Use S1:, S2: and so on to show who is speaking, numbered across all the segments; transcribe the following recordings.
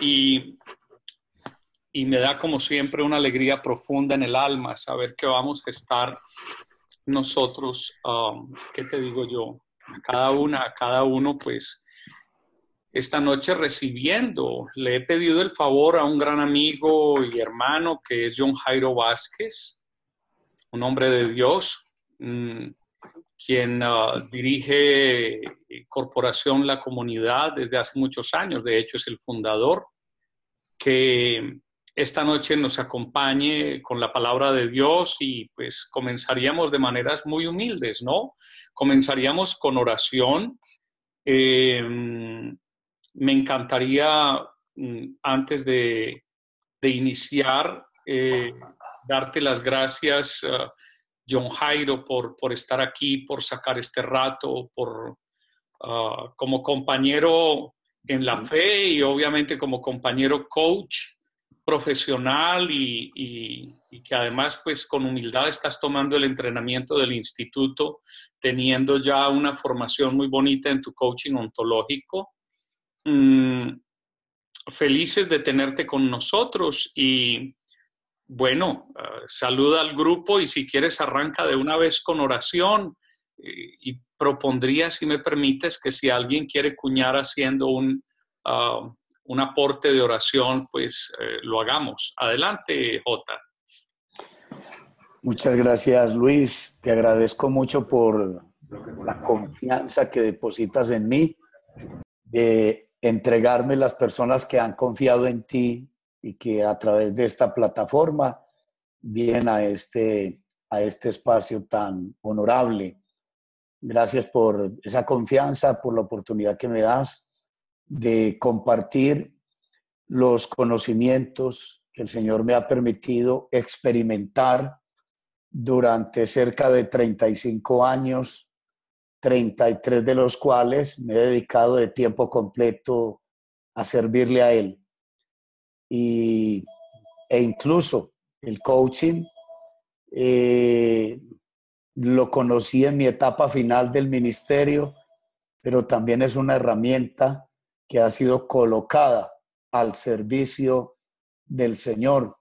S1: y, y me da como siempre una alegría profunda en el alma saber que vamos a estar nosotros, ¿qué te digo yo? A cada uno, pues, esta noche recibiendo. Le he pedido el favor a un gran amigo y hermano que es John Jairo Vázquez, un hombre de Dios, quien dirige Corporación La Comunidad desde hace muchos años, de hecho es el fundador, que esta noche nos acompañe con la palabra de Dios y pues comenzaríamos de maneras muy humildes, ¿no? Comenzaríamos con oración. Me encantaría, antes de iniciar, darte las gracias, John Jairo, por estar aquí, por sacar este rato, como compañero en la fe y obviamente como compañero coach profesional y que además pues con humildad estás tomando el entrenamiento del instituto, teniendo ya una formación muy bonita en tu coaching ontológico. Felices de tenerte con nosotros y bueno, saluda al grupo y si quieres arranca de una vez con oración y propondría, si me permites, que si alguien quiere cuñar haciendo un aporte de oración, pues lo hagamos. Adelante, Jota.
S2: Muchas gracias, Luis. Te agradezco mucho por la confianza que depositas en mí, de entregarme las personas que han confiado en ti y que a través de esta plataforma vienen a este espacio tan honorable. Gracias por esa confianza, por la oportunidad que me das de compartir los conocimientos que el Señor me ha permitido experimentar durante cerca de 35 años, 33 de los cuales me he dedicado de tiempo completo a servirle a Él. E incluso el coaching lo conocí en mi etapa final del ministerio, pero también es una herramienta que ha sido colocada al servicio del Señor.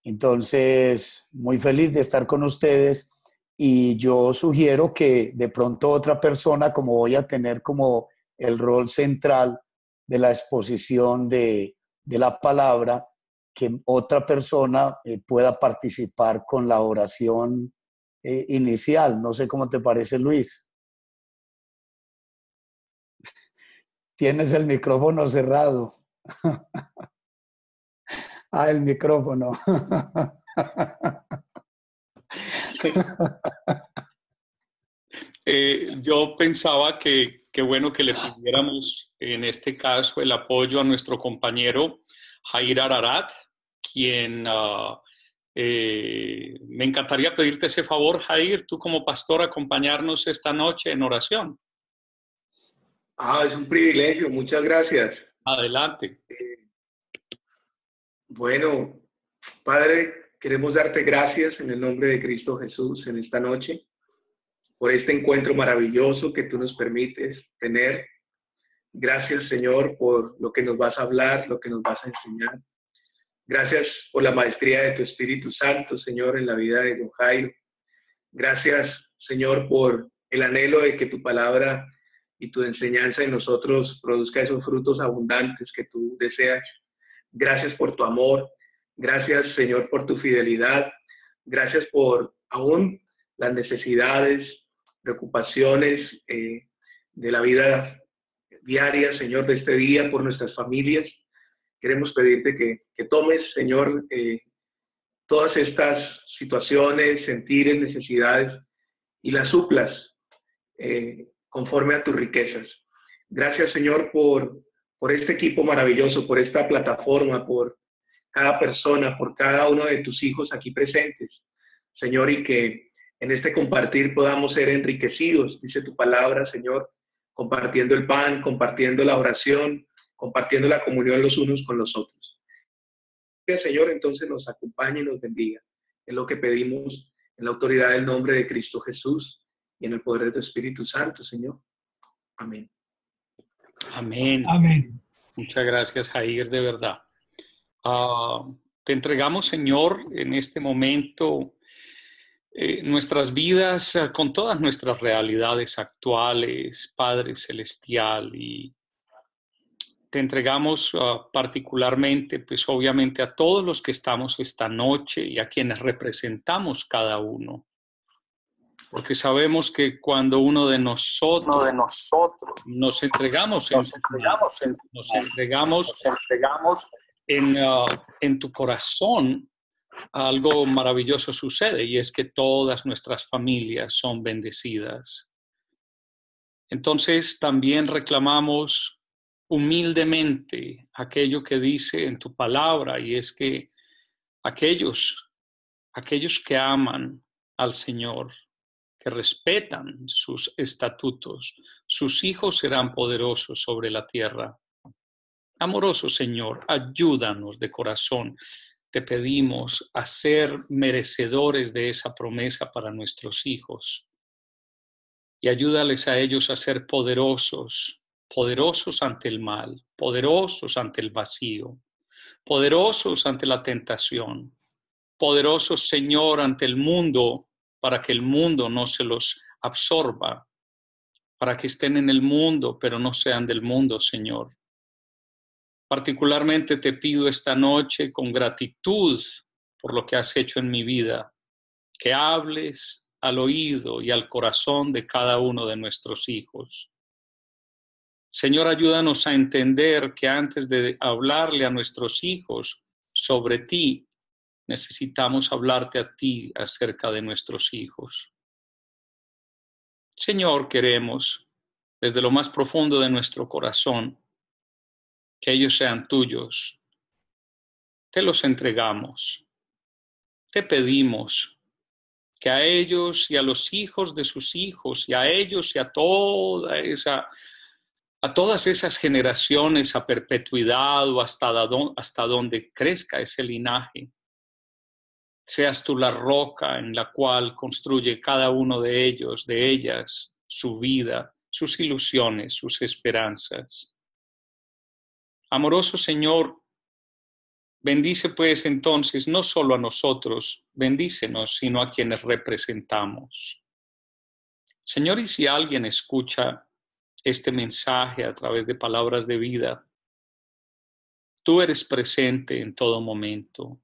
S2: Entonces, muy feliz de estar con ustedes y yo sugiero que de pronto otra persona, como voy a tener como el rol central de la exposición de la palabra, que otra persona pueda participar con la oración inicial. No sé cómo te parece, Luis. Tienes el micrófono cerrado. El micrófono.
S1: Yo pensaba que bueno que le pidiéramos en este caso el apoyo a nuestro compañero Jair Ararat, quien me encantaría pedirte ese favor, Jair, tú como pastor, acompañarnos esta noche en oración.
S3: Es un privilegio, muchas gracias.
S1: Adelante.
S3: Bueno, Padre, queremos darte gracias en el nombre de Cristo Jesús en esta noche, por este encuentro maravilloso que tú nos permites tener. Gracias, Señor, por lo que nos vas a hablar, lo que nos vas a enseñar. Gracias por la maestría de tu Espíritu Santo, Señor, en la vida de Don Jairo. Gracias, Señor, por el anhelo de que tu palabra y tu enseñanza en nosotros produzca esos frutos abundantes que tú deseas. Gracias por tu amor. Gracias, Señor, por tu fidelidad. Gracias por aún las necesidades, preocupaciones de la vida diaria, Señor, de este día, por nuestras familias. Queremos pedirte que tomes, Señor, todas estas situaciones, sentires, necesidades y las suplas conforme a tus riquezas. Gracias, Señor, por este equipo maravilloso, por esta plataforma, por cada persona, por cada uno de tus hijos aquí presentes, Señor, y que en este compartir podamos ser enriquecidos, dice tu palabra, Señor, compartiendo el pan, compartiendo la oración, compartiendo la comunión los unos con los otros. Que el Señor entonces nos acompañe y nos bendiga. Es lo que pedimos en la autoridad del nombre de Cristo Jesús y en el poder de tu Espíritu Santo, Señor. Amén.
S1: Amén.
S4: Amén.
S1: Muchas gracias, Jair, de verdad. Te entregamos, Señor, en este momento nuestras vidas con todas nuestras realidades actuales, Padre Celestial, y te entregamos particularmente, pues obviamente a todos los que estamos esta noche y a quienes representamos cada uno. Porque sabemos que cuando uno de nosotros nos entregamos en tu corazón, algo maravilloso sucede, y es que todas nuestras familias son bendecidas. Entonces también reclamamos humildemente aquello que dice en tu palabra, y es que aquellos que aman al Señor, que respetan sus estatutos, sus hijos serán poderosos sobre la tierra. Amoroso Señor, ayúdanos de corazón. Te pedimos a ser merecedores de esa promesa para nuestros hijos. Y ayúdales a ellos a ser poderosos, poderosos ante el mal, poderosos ante el vacío, poderosos ante la tentación, poderosos, Señor, ante el mundo, para que el mundo no se los absorba, para que estén en el mundo, pero no sean del mundo, Señor. Particularmente te pido esta noche con gratitud por lo que has hecho en mi vida, que hables al oído y al corazón de cada uno de nuestros hijos. Señor, ayúdanos a entender que antes de hablarle a nuestros hijos sobre ti, necesitamos hablarte a ti acerca de nuestros hijos. Señor, queremos, desde lo más profundo de nuestro corazón, que ellos sean tuyos. Te los entregamos. Te pedimos que a ellos y a los hijos de sus hijos y a ellos y a todas esas generaciones a perpetuidad o hasta donde crezca ese linaje, seas tú la roca en la cual construye cada uno de ellos, de ellas, su vida, sus ilusiones, sus esperanzas. Amoroso Señor, bendice pues entonces no solo a nosotros, bendícenos, sino a quienes representamos. Señor, y si alguien escucha este mensaje a través de Palabras de Vida, tú eres presente en todo momento.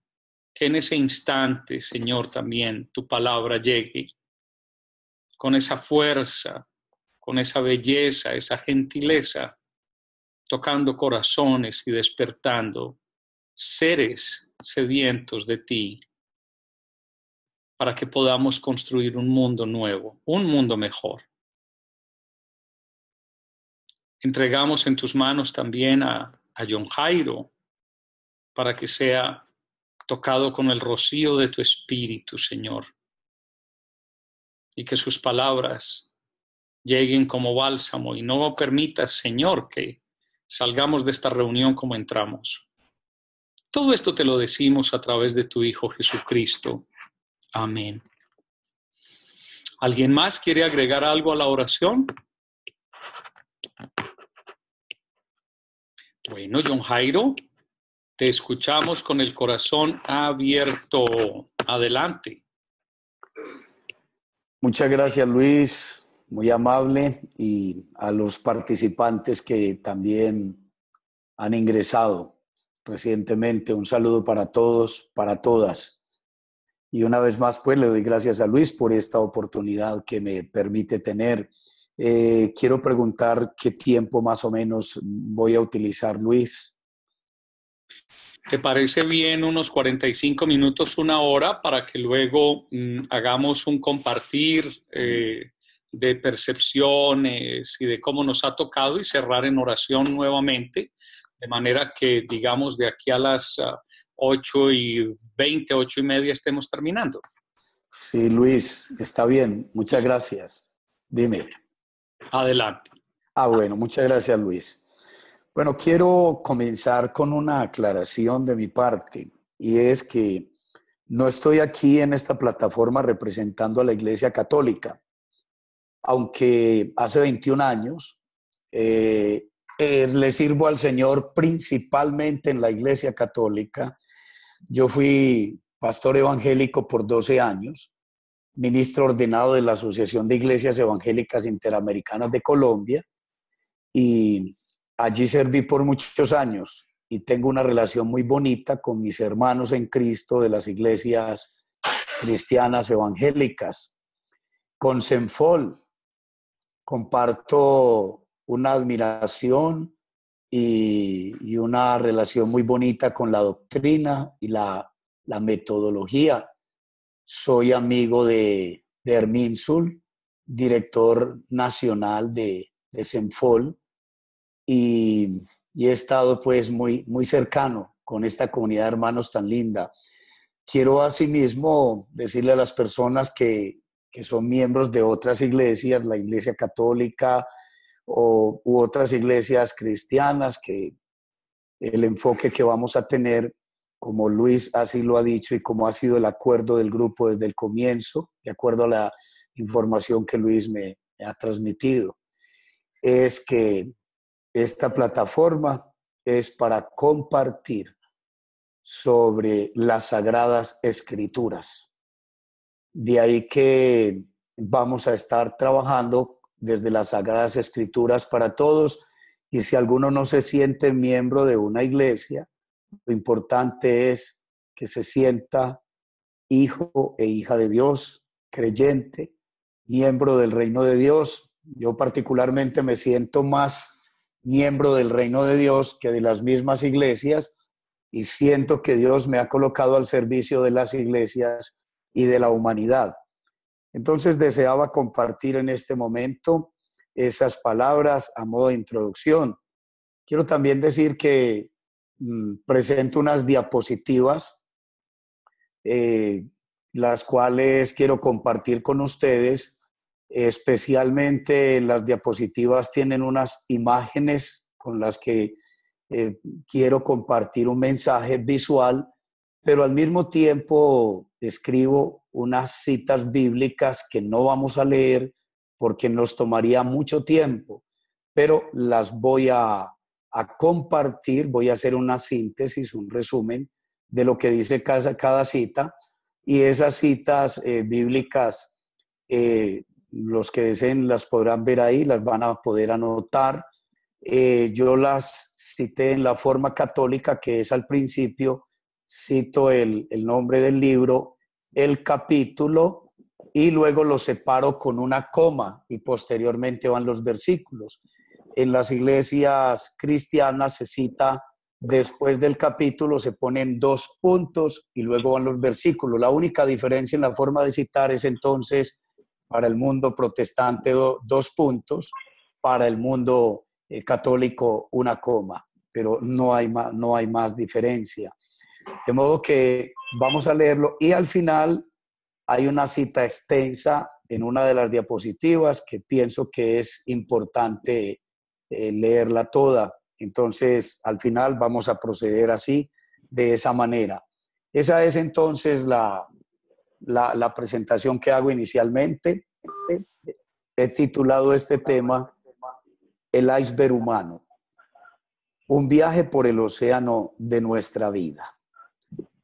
S1: Que en ese instante, Señor, también tu palabra llegue con esa fuerza, con esa belleza, esa gentileza, tocando corazones y despertando seres sedientos de ti, para que podamos construir un mundo nuevo, un mundo mejor. Entregamos en tus manos también a John Jairo, para que sea tocado con el rocío de tu Espíritu, Señor, y que sus palabras lleguen como bálsamo, y no permitas, Señor, que salgamos de esta reunión como entramos. Todo esto te lo decimos a través de tu Hijo Jesucristo. Amén. ¿Alguien más quiere agregar algo a la oración? Bueno, John Jairo, te escuchamos con el corazón abierto. Adelante.
S2: Muchas gracias, Luis, muy amable, y a los participantes que también han ingresado recientemente. Un saludo para todos, para todas. Y una vez más, pues, le doy gracias a Luis por esta oportunidad que me permite tener. Quiero preguntar qué tiempo más o menos voy a utilizar, Luis.
S1: ¿Te parece bien unos 45 minutos, una hora, para que luego hagamos un compartir de percepciones y de cómo nos ha tocado, y cerrar en oración nuevamente, de manera que, digamos, de aquí a las 8:20, 8:30 estemos terminando?
S2: Sí, Luis, está bien. Muchas gracias. Dime.
S1: Adelante.
S2: Bueno, muchas gracias, Luis. Bueno, quiero comenzar con una aclaración de mi parte, y es que no estoy aquí en esta plataforma representando a la Iglesia Católica, aunque hace 21 años le sirvo al Señor principalmente en la Iglesia Católica. Yo fui pastor evangélico por 12 años, ministro ordenado de la Asociación de Iglesias Evangélicas Interamericanas de Colombia, y allí serví por muchos años y tengo una relación muy bonita con mis hermanos en Cristo de las iglesias cristianas evangélicas. Con Senfol comparto una admiración y una relación muy bonita con la doctrina y la metodología. Soy amigo de Hermín Sul, director nacional de Senfol, y he estado pues muy cercano con esta comunidad de hermanos tan linda. Quiero asimismo decirle a las personas que son miembros de otras iglesias, la Iglesia Católica u otras iglesias cristianas, que el enfoque que vamos a tener, como Luis así lo ha dicho y como ha sido el acuerdo del grupo desde el comienzo, de acuerdo a la información que Luis me ha transmitido, es que esta plataforma es para compartir sobre las Sagradas Escrituras. De ahí que vamos a estar trabajando desde las Sagradas Escrituras para todos, y si alguno no se siente miembro de una iglesia, lo importante es que se sienta hijo e hija de Dios, creyente, miembro del reino de Dios. Yo particularmente me siento más miembro del reino de Dios que de las mismas iglesias, y siento que Dios me ha colocado al servicio de las iglesias y de la humanidad. Entonces deseaba compartir en este momento esas palabras a modo de introducción. Quiero también decir que presento unas diapositivas, las cuales quiero compartir con ustedes. Especialmente las diapositivas tienen unas imágenes con las que quiero compartir un mensaje visual, pero al mismo tiempo escribo unas citas bíblicas que no vamos a leer porque nos tomaría mucho tiempo, pero las voy a compartir, voy a hacer una síntesis, un resumen de lo que dice cada cita, y esas citas bíblicas, los que deseen las podrán ver ahí, las van a poder anotar. Yo las cité en la forma católica, que es al principio, cito el nombre del libro, el capítulo, y luego lo separo con una coma y posteriormente van los versículos. En las iglesias cristianas se cita después del capítulo, se ponen 2 puntos y luego van los versículos. La única diferencia en la forma de citar es entonces para el mundo protestante 2 puntos, para el mundo católico una coma, pero no hay más diferencia. De modo que vamos a leerlo, y al final hay una cita extensa en una de las diapositivas que pienso que es importante leerla toda. Entonces, al final vamos a proceder así, de esa manera. Esa es entonces la presentación que hago inicialmente. He titulado este tema El iceberg humano, un viaje por el océano de nuestra vida.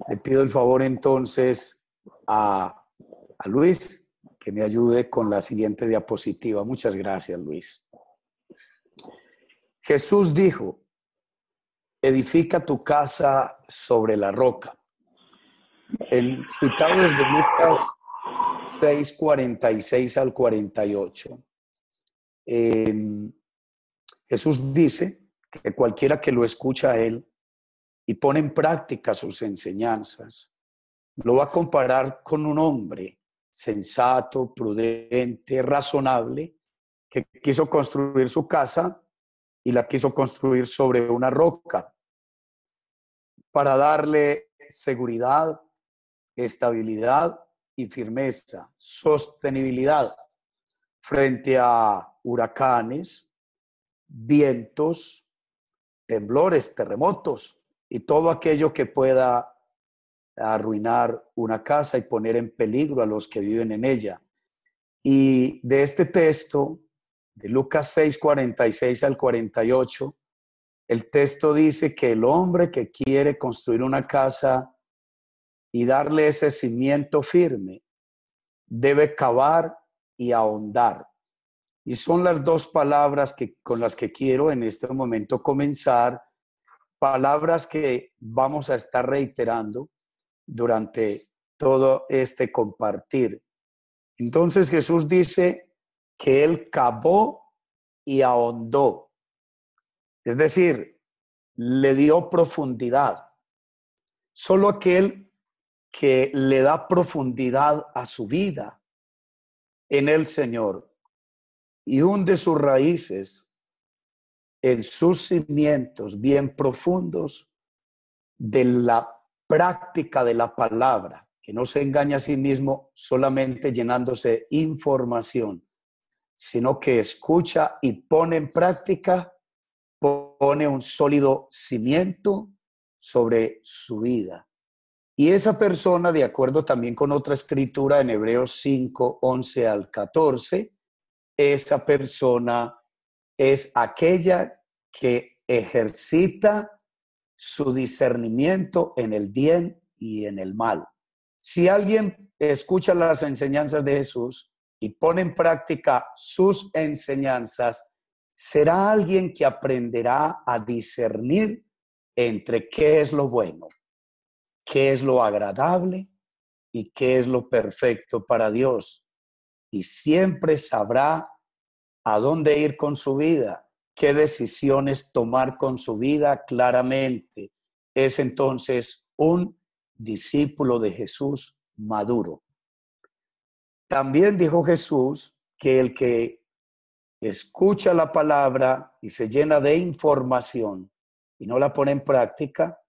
S2: Le pido el favor entonces a Luis que me ayude con la siguiente diapositiva. Muchas gracias, Luis. Jesús dijo: edifica tu casa sobre la roca. Citado desde Lucas 6, 46 al 48. Jesús dice que cualquiera que lo escucha a él y pone en práctica sus enseñanzas, lo va a comparar con un hombre sensato, prudente, razonable, que quiso construir su casa y la quiso construir sobre una roca para darle seguridad, estabilidad y firmeza, sostenibilidad frente a huracanes, vientos, temblores, terremotos y todo aquello que pueda arruinar una casa y poner en peligro a los que viven en ella. Y de este texto, de Lucas 6, 46 al 48, El texto dice que el hombre que quiere construir una casa y darle ese cimiento firme, debe cavar y ahondar. Y son las dos palabras con las que quiero en este momento comenzar, palabras que vamos a estar reiterando durante todo este compartir. Entonces Jesús dice que él cavó y ahondó, es decir, le dio profundidad. Solo aquel que le da profundidad a su vida en el Señor y hunde sus raíces en sus cimientos bien profundos de la práctica de la palabra, que no se engaña a sí mismo solamente llenándose información, sino que escucha y pone en práctica, pone un sólido cimiento sobre su vida. Y esa persona, de acuerdo también con otra escritura en Hebreos 5, 11 al 14, esa persona es aquella que ejercita su discernimiento en el bien y en el mal. Si alguien escucha las enseñanzas de Jesús y pone en práctica sus enseñanzas, será alguien que aprenderá a discernir entre qué es lo bueno, qué es lo agradable y qué es lo perfecto para Dios. Y siempre sabrá a dónde ir con su vida, qué decisiones tomar con su vida claramente. Es entonces un discípulo de Jesús maduro. También dijo Jesús que el que escucha la palabra y se llena de información y no la pone en práctica,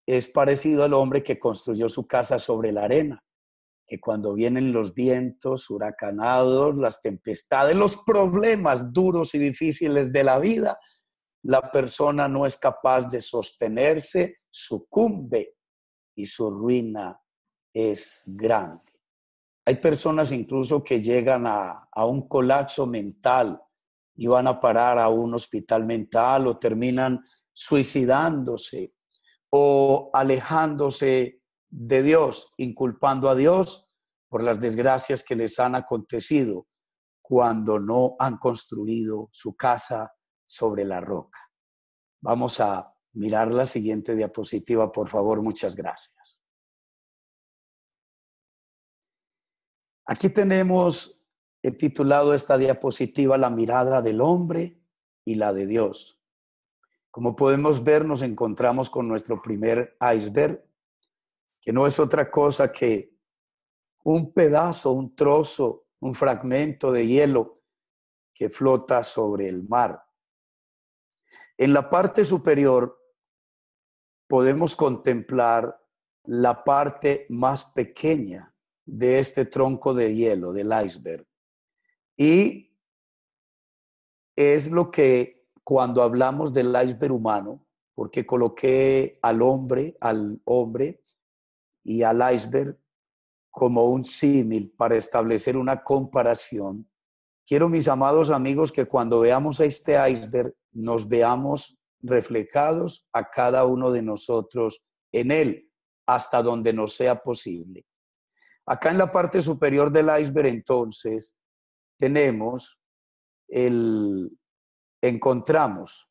S2: es parecido al hombre que construyó su casa sobre la arena, que cuando vienen los vientos huracanados, las tempestades, los problemas duros y difíciles de la vida, la persona no es capaz de sostenerse, sucumbe y su ruina es grande. Hay personas incluso que llegan a un colapso mental y van a parar a un hospital mental o terminan suicidándose o alejándose de Dios, inculpando a Dios por las desgracias que les han acontecido cuando no han construido su casa sobre la roca. Vamos a mirar la siguiente diapositiva, por favor. Muchas gracias. Aquí tenemos titulado esta diapositiva La mirada del hombre y la de Dios. Como podemos ver, nos encontramos con nuestro primer iceberg, que no es otra cosa que un pedazo, un trozo, un fragmento de hielo que flota sobre el mar. En la parte superior podemos contemplar la parte más pequeña de este tronco de hielo, del iceberg. Y es lo que cuando hablamos del iceberg humano, porque coloqué al hombre y al iceberg como un símil para establecer una comparación. Quiero, mis amados amigos, que cuando veamos a este iceberg nos veamos reflejados a cada uno de nosotros en él, hasta donde nos sea posible. Acá en la parte superior del iceberg, entonces, encontramos,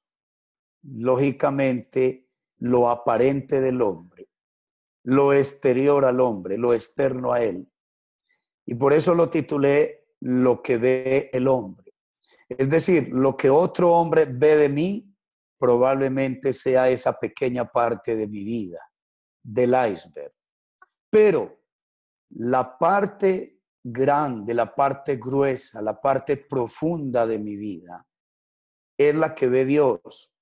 S2: lógicamente, lo aparente del hombre, lo exterior al hombre, lo externo a él. Y por eso lo titulé Lo que ve el hombre. Es decir, lo que otro hombre ve de mí probablemente sea esa pequeña parte de mi vida, del iceberg. Pero la parte grande, la parte gruesa, la parte profunda de mi vida es la que ve Dios.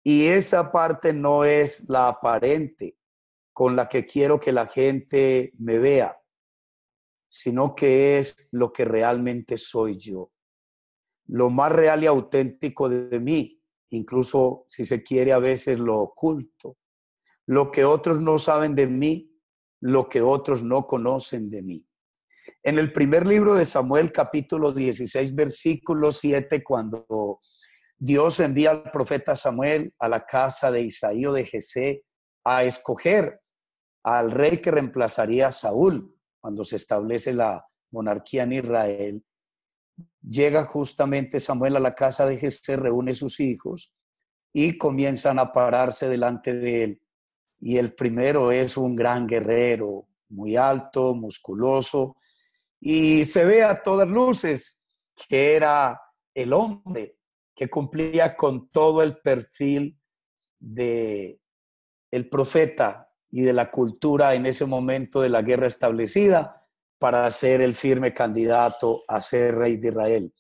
S2: Y esa parte no es la aparente con la que quiero que la gente me vea, sino que es lo que realmente soy yo. Lo más real y auténtico de mí, incluso si se quiere a veces lo oculto. Lo que otros no saben de mí, lo que otros no conocen de mí. En el primer libro de Samuel, capítulo 16, versículo 7, cuando Dios envía al profeta Samuel a la casa de Isaí o de Jesé a escoger al rey que reemplazaría a Saúl cuando se establece la monarquía en Israel. Llega justamente Samuel a la casa de Jesé, reúne sus hijos y comienzan a pararse delante de él. Y el primero es un gran guerrero, muy alto, musculoso, y se ve a todas luces que era el hombre que cumplía con todo el perfil de el profeta y de la cultura en ese momento de la guerra establecida para ser el firme candidato a ser rey de Israel.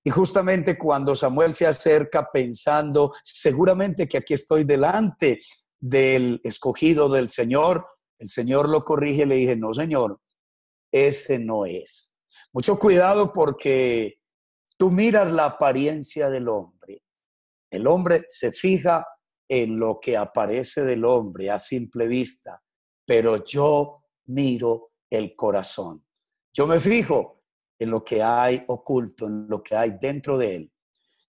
S2: Y justamente cuando Samuel se acerca pensando, seguramente que aquí estoy delante del escogido del Señor, el Señor lo corrige y le dije, no, Señor, ese no es. Mucho cuidado porque tú miras la apariencia del hombre. El hombre se fija en lo que aparece del hombre a simple vista, pero yo miro el corazón. Yo me fijo en lo que hay oculto, en lo que hay dentro de él.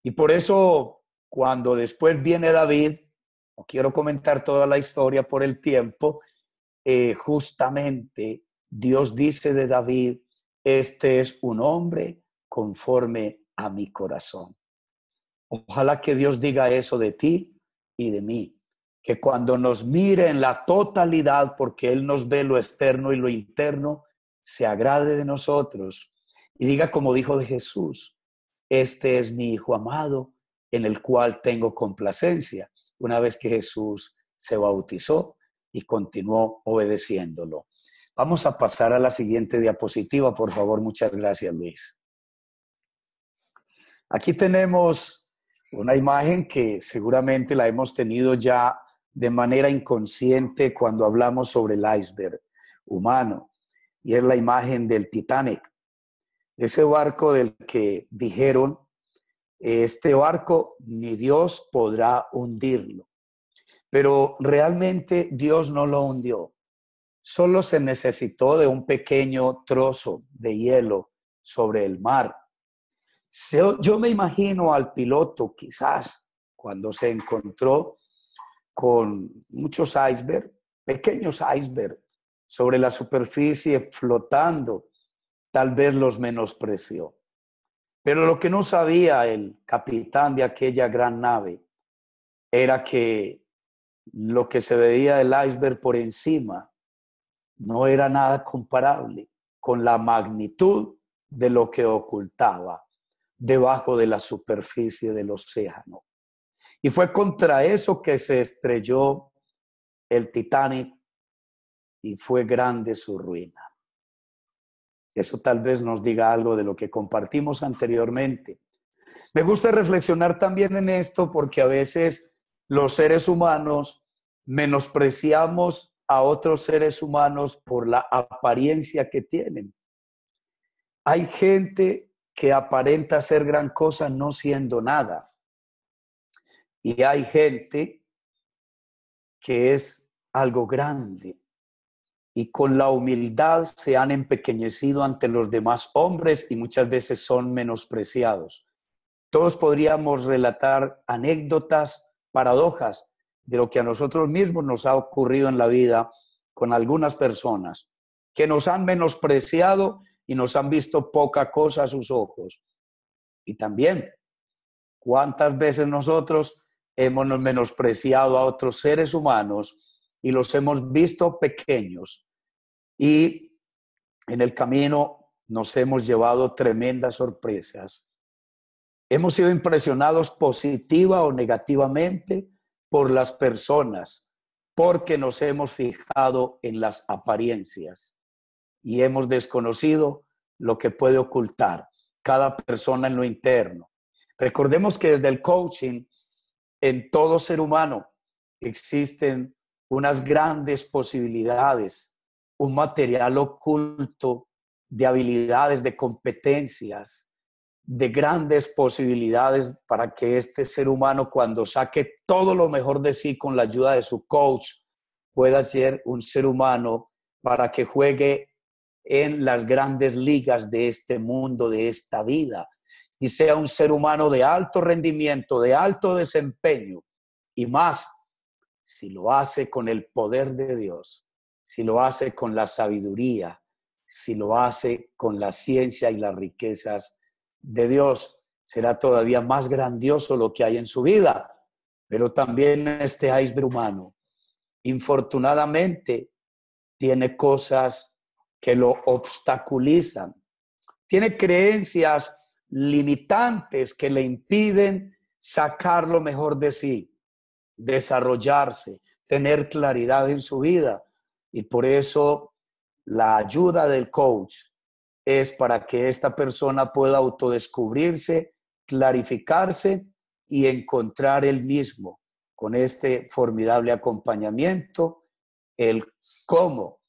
S2: Y por eso, cuando después viene David, no quiero comentar toda la historia por el tiempo, justamente Dios dice de David, este es un hombre conforme a mi corazón. Ojalá que Dios diga eso de ti y de mí, que cuando nos mire en la totalidad, porque Él nos ve lo externo y lo interno, se agrade de nosotros y diga como dijo de Jesús, este es mi Hijo amado en el cual tengo complacencia, una vez que Jesús se bautizó y continuó obedeciéndolo. Vamos a pasar a la siguiente diapositiva, por favor. Muchas gracias, Luis. Aquí tenemos una imagen que seguramente la hemos tenido ya de manera inconsciente cuando hablamos sobre el iceberg humano, y es la imagen del Titanic, ese barco del que dijeron, este barco ni Dios podrá hundirlo, pero realmente Dios no lo hundió, solo se necesitó de un pequeño trozo de hielo sobre el mar. Yo me imagino al piloto quizás cuando se encontró con muchos icebergs, pequeños icebergs sobre la superficie flotando, tal vez los menospreció. Pero lo que no sabía el capitán de aquella gran nave era que lo que se veía del iceberg por encima no era nada comparable con la magnitud de lo que ocultaba debajo de la superficie del océano. Y fue contra eso que se estrelló el Titanic y fue grande su ruina. Eso tal vez nos diga algo de lo que compartimos anteriormente. Me gusta reflexionar también en esto porque a veces los seres humanos menospreciamos a otros seres humanos por la apariencia que tienen. Hay gente que aparenta ser gran cosa no siendo nada. Y hay gente que es algo grande y con la humildad se han empequeñecido ante los demás hombres y muchas veces son menospreciados. Todos podríamos relatar anécdotas, paradojas de lo que a nosotros mismos nos ha ocurrido en la vida con algunas personas que nos han menospreciado y nos han visto poca cosa a sus ojos. Y también, ¿cuántas veces nosotros hemos menospreciado a otros seres humanos y los hemos visto pequeños? Y en el camino nos hemos llevado tremendas sorpresas. Hemos sido impresionados positiva o negativamente por las personas, porque nos hemos fijado en las apariencias y hemos desconocido lo que puede ocultar cada persona en lo interno. Recordemos que desde el coaching, en todo ser humano existen unas grandes posibilidades, un material oculto de habilidades, de competencias, de grandes posibilidades para que este ser humano, cuando saque todo lo mejor de sí con la ayuda de su coach, pueda ser un ser humano para que juegue en las grandes ligas de este mundo, de esta vida. y sea un ser humano de alto rendimiento, de alto desempeño y más si lo hace con el poder de Dios, si lo hace con la sabiduría, si lo hace con la ciencia y las riquezas de Dios, será todavía más grandioso lo que hay en su vida. Pero también este iceberg humano, infortunadamente, tiene cosas que lo obstaculizan, tiene creencias limitantes que le impiden sacar lo mejor de sí, desarrollarse, tener claridad en su vida. Y por eso la ayuda del coach es para que esta persona pueda autodescubrirse, clarificarse y encontrar él mismo con este formidable acompañamiento el cómo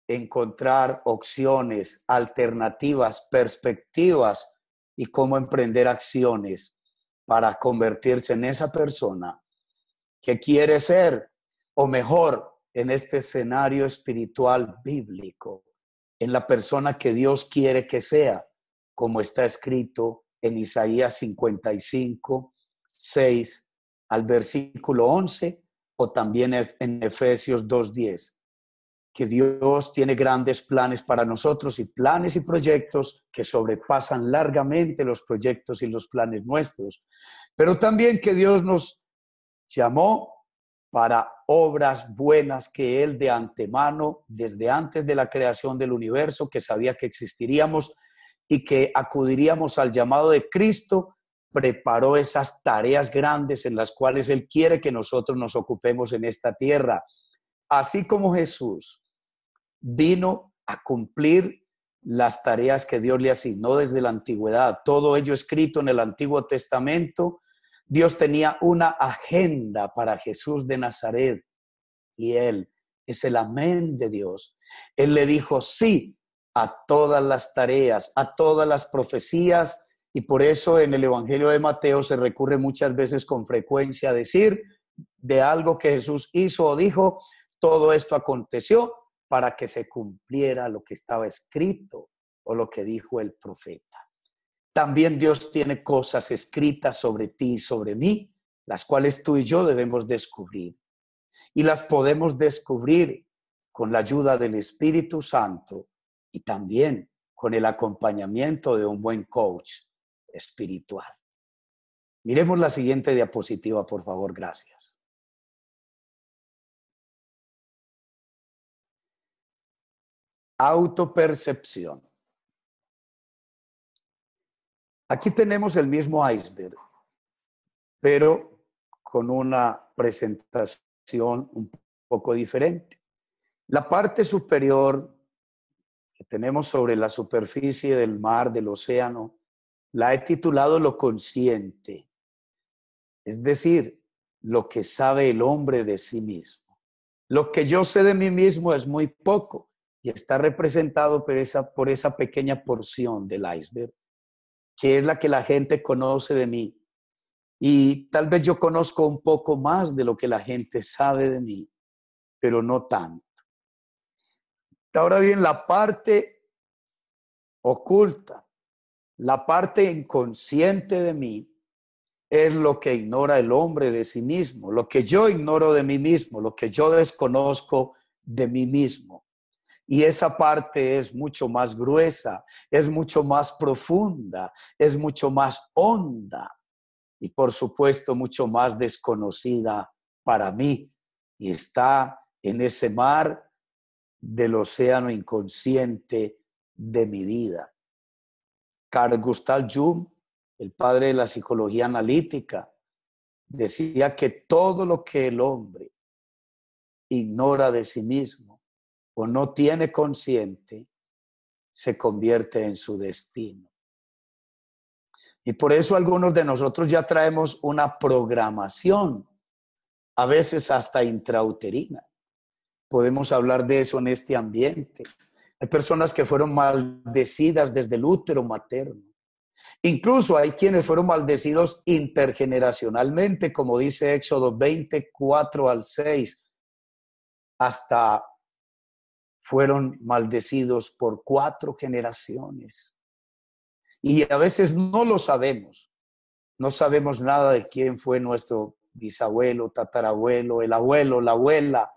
S2: encontrar opciones, alternativas, perspectivas y cómo emprender acciones para convertirse en esa persona que quiere ser, o mejor, en este escenario espiritual bíblico, en la persona que Dios quiere que sea, como está escrito en Isaías 55, 6 al versículo 11, o también en Efesios 2:10, que Dios tiene grandes planes para nosotros y planes y proyectos que sobrepasan largamente los proyectos y los planes nuestros, pero también que Dios nos llamó para obras buenas que Él de antemano, desde antes de la creación del universo, que sabía que existiríamos y que acudiríamos al llamado de Cristo, preparó esas tareas grandes en las cuales Él quiere que nosotros nos ocupemos en esta tierra. Así como Jesús vino a cumplir las tareas que Dios le asignó desde la antigüedad, todo ello escrito en el Antiguo Testamento. Dios tenía una agenda para Jesús de Nazaret y Él es el amén de Dios. Él le dijo sí a todas las tareas, a todas las profecías, y por eso en el Evangelio de Mateo se recurre muchas veces con frecuencia a decir de algo que Jesús hizo o dijo, todo esto aconteció para que se cumpliera lo que estaba escrito o lo que dijo el profeta. También Dios tiene cosas escritas sobre ti y sobre mí, las cuales tú y yo debemos descubrir. Y las podemos descubrir con la ayuda del Espíritu Santo y también con el acompañamiento de un buen coach espiritual. Miremos la siguiente diapositiva, por favor, gracias. Autopercepción. Aquí tenemos el mismo iceberg, pero con una presentación un poco diferente. La parte superior que tenemos sobre la superficie del mar, del océano, la he titulado lo consciente, es decir, lo que sabe el hombre de sí mismo. Lo que yo sé de mí mismo es muy poco y está representado por esa pequeña porción del iceberg, que es la que la gente conoce de mí. Y tal vez yo conozco un poco más de lo que la gente sabe de mí, pero no tanto. Ahora bien, la parte oculta, la parte inconsciente de mí, es lo que ignora el hombre de sí mismo, lo que yo ignoro de mí mismo, lo que yo desconozco de mí mismo. Y esa parte es mucho más gruesa, es mucho más profunda, es mucho más honda y por supuesto mucho más desconocida para mí. Y está en ese mar del océano inconsciente de mi vida. Carl Gustav Jung, el padre de la psicología analítica, decía que todo lo que el hombre ignora de sí mismo o no tiene consciente se convierte en su destino. Y por eso algunos de nosotros ya traemos una programación, a veces hasta intrauterina. Podemos hablar de eso en este ambiente. Hay personas que fueron maldecidas desde el útero materno. Incluso hay quienes fueron maldecidos intergeneracionalmente, como dice Éxodo 24 al 6, hasta fueron maldecidos por 4 generaciones. Y a veces no lo sabemos. No sabemos nada de quién fue nuestro bisabuelo, tatarabuelo, el abuelo, la abuela,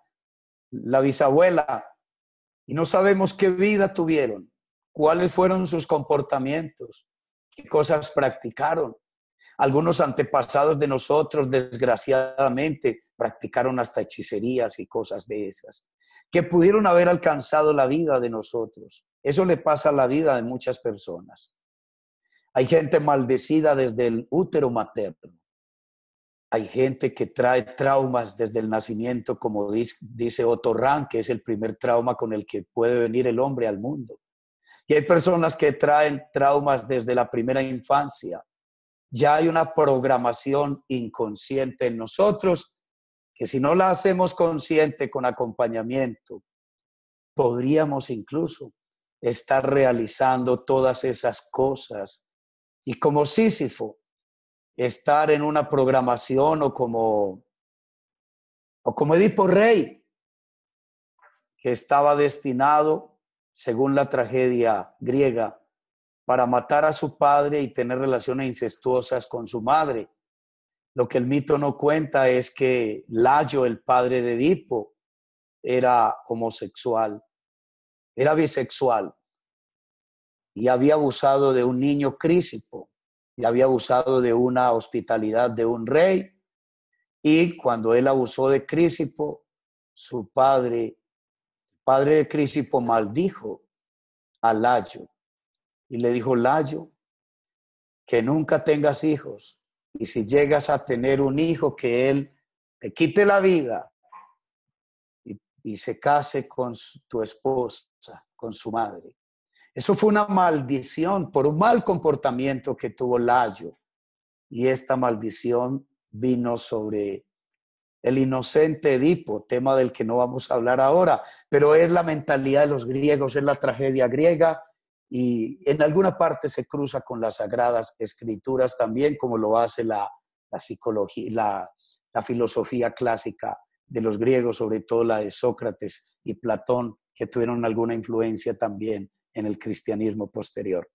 S2: la bisabuela. Y no sabemos qué vida tuvieron, cuáles fueron sus comportamientos, qué cosas practicaron. Algunos antepasados de nosotros, desgraciadamente, practicaron hasta hechicerías y cosas de esas, que pudieron haber alcanzado la vida de nosotros. Eso le pasa a la vida de muchas personas. Hay gente maldecida desde el útero materno. Hay gente que trae traumas desde el nacimiento, como dice Otto Rahn, que es el primer trauma con el que puede venir el hombre al mundo. Y hay personas que traen traumas desde la primera infancia. Ya hay una programación inconsciente en nosotros que si no la hacemos consciente con acompañamiento, podríamos incluso estar realizando todas esas cosas. Y como Sísifo, estar en una programación o como Edipo Rey, que estaba destinado, según la tragedia griega, para matar a su padre y tener relaciones incestuosas con su madre. Lo que el mito no cuenta es que Layo, el padre de Edipo, era homosexual, era bisexual y había abusado de un niño Crisipo y había abusado de una hospitalidad de un rey. Y cuando él abusó de Crisipo, su padre, el padre de Crisipo, maldijo a Layo y le dijo: Layo, que nunca tengas hijos, y si llegas a tener un hijo, que él te quite la vida y se case con tu esposa, con su madre. Eso fue una maldición por un mal comportamiento que tuvo Layo, y esta maldición vino sobre el inocente Edipo, tema del que no vamos a hablar ahora, pero es la mentalidad de los griegos, es la tragedia griega, y en alguna parte se cruza con las sagradas escrituras también, como lo hace la psicología, la filosofía clásica de los griegos, sobre todo la de Sócrates y Platón, que tuvieron alguna influencia también en el cristianismo posterior.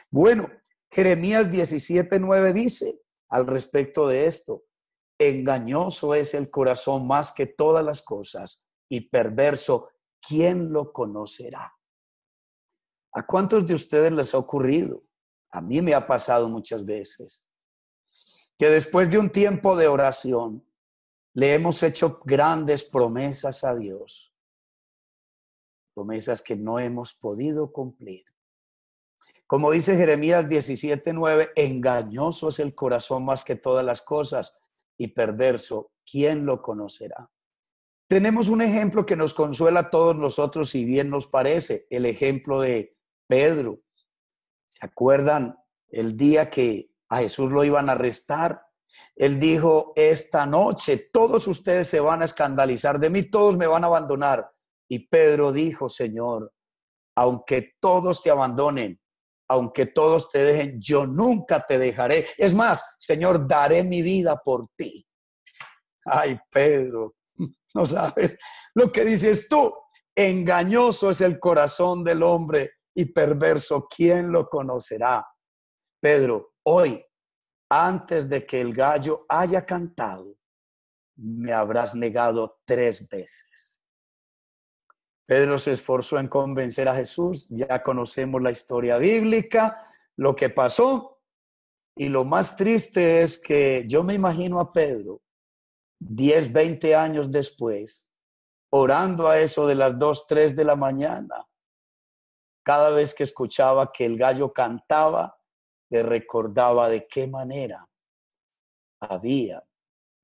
S2: Bueno, Jeremías 17:9 dice al respecto de esto: engañoso es el corazón más que todas las cosas y perverso, ¿quién lo conocerá? ¿A cuántos de ustedes les ha ocurrido? A mí me ha pasado muchas veces que después de un tiempo de oración le hemos hecho grandes promesas a Dios, promesas que no hemos podido cumplir. Como dice Jeremías 17:9, engañoso es el corazón más que todas las cosas y perverso, ¿quién lo conocerá? Tenemos un ejemplo que nos consuela a todos nosotros, si bien nos parece, el ejemplo de Pedro. ¿Se acuerdan el día que a Jesús lo iban a arrestar? Él dijo: esta noche todos ustedes se van a escandalizar de mí, todos me van a abandonar. Y Pedro dijo: Señor, aunque todos te abandonen, aunque todos te dejen, yo nunca te dejaré. Es más, Señor, daré mi vida por ti. Ay, Pedro, no sabes lo que dices tú. Engañoso es el corazón del hombre y perverso, ¿quién lo conocerá? Pedro, hoy, antes de que el gallo haya cantado, me habrás negado 3 veces. Pedro se esforzó en convencer a Jesús. Ya conocemos la historia bíblica, lo que pasó. Y lo más triste es que yo me imagino a Pedro 10, 20 años después, orando a eso de las 2, 3 de la mañana. Cada vez que escuchaba que el gallo cantaba, le recordaba de qué manera había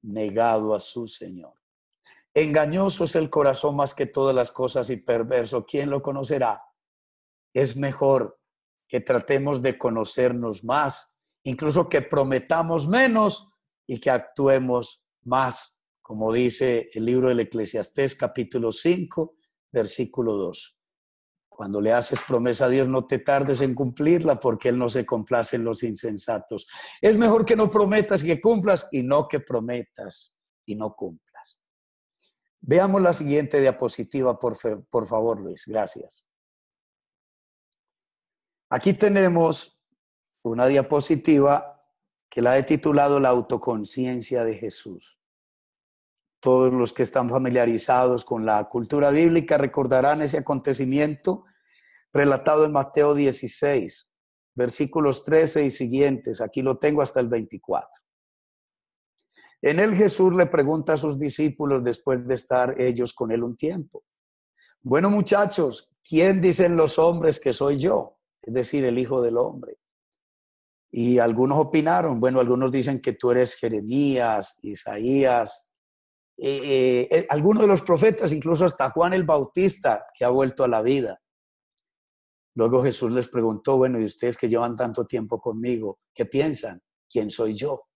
S2: negado a su Señor. Engañoso es el corazón más que todas las cosas y perverso, ¿quién lo conocerá? Es mejor que tratemos de conocernos más, incluso que prometamos menos y que actuemos más, como dice el libro del Eclesiastés, capítulo 5, versículo 2. Cuando le haces promesa a Dios, no te tardes en cumplirla, porque Él no se complace en los insensatos. Es mejor que no prometas y que cumplas, y no que prometas y no cumplas. Veamos la siguiente diapositiva, por favor, Luis. Gracias. Aquí tenemos una diapositiva que la he titulado La autoconciencia de Jesús. Todos los que están familiarizados con la cultura bíblica recordarán ese acontecimiento relatado en Mateo 16, versículos 13 y siguientes. Aquí lo tengo hasta el 24. En él Jesús le pregunta a sus discípulos después de estar ellos con él un tiempo. Bueno, muchachos, ¿quién dicen los hombres que soy yo? Es decir, el Hijo del Hombre. Y algunos opinaron, bueno, algunos dicen que tú eres Jeremías, Isaías, algunos de los profetas, incluso hasta Juan el Bautista, que ha vuelto a la vida. Luego Jesús les preguntó, bueno, ¿y ustedes que llevan tanto tiempo conmigo, qué piensan? ¿Quién soy yo?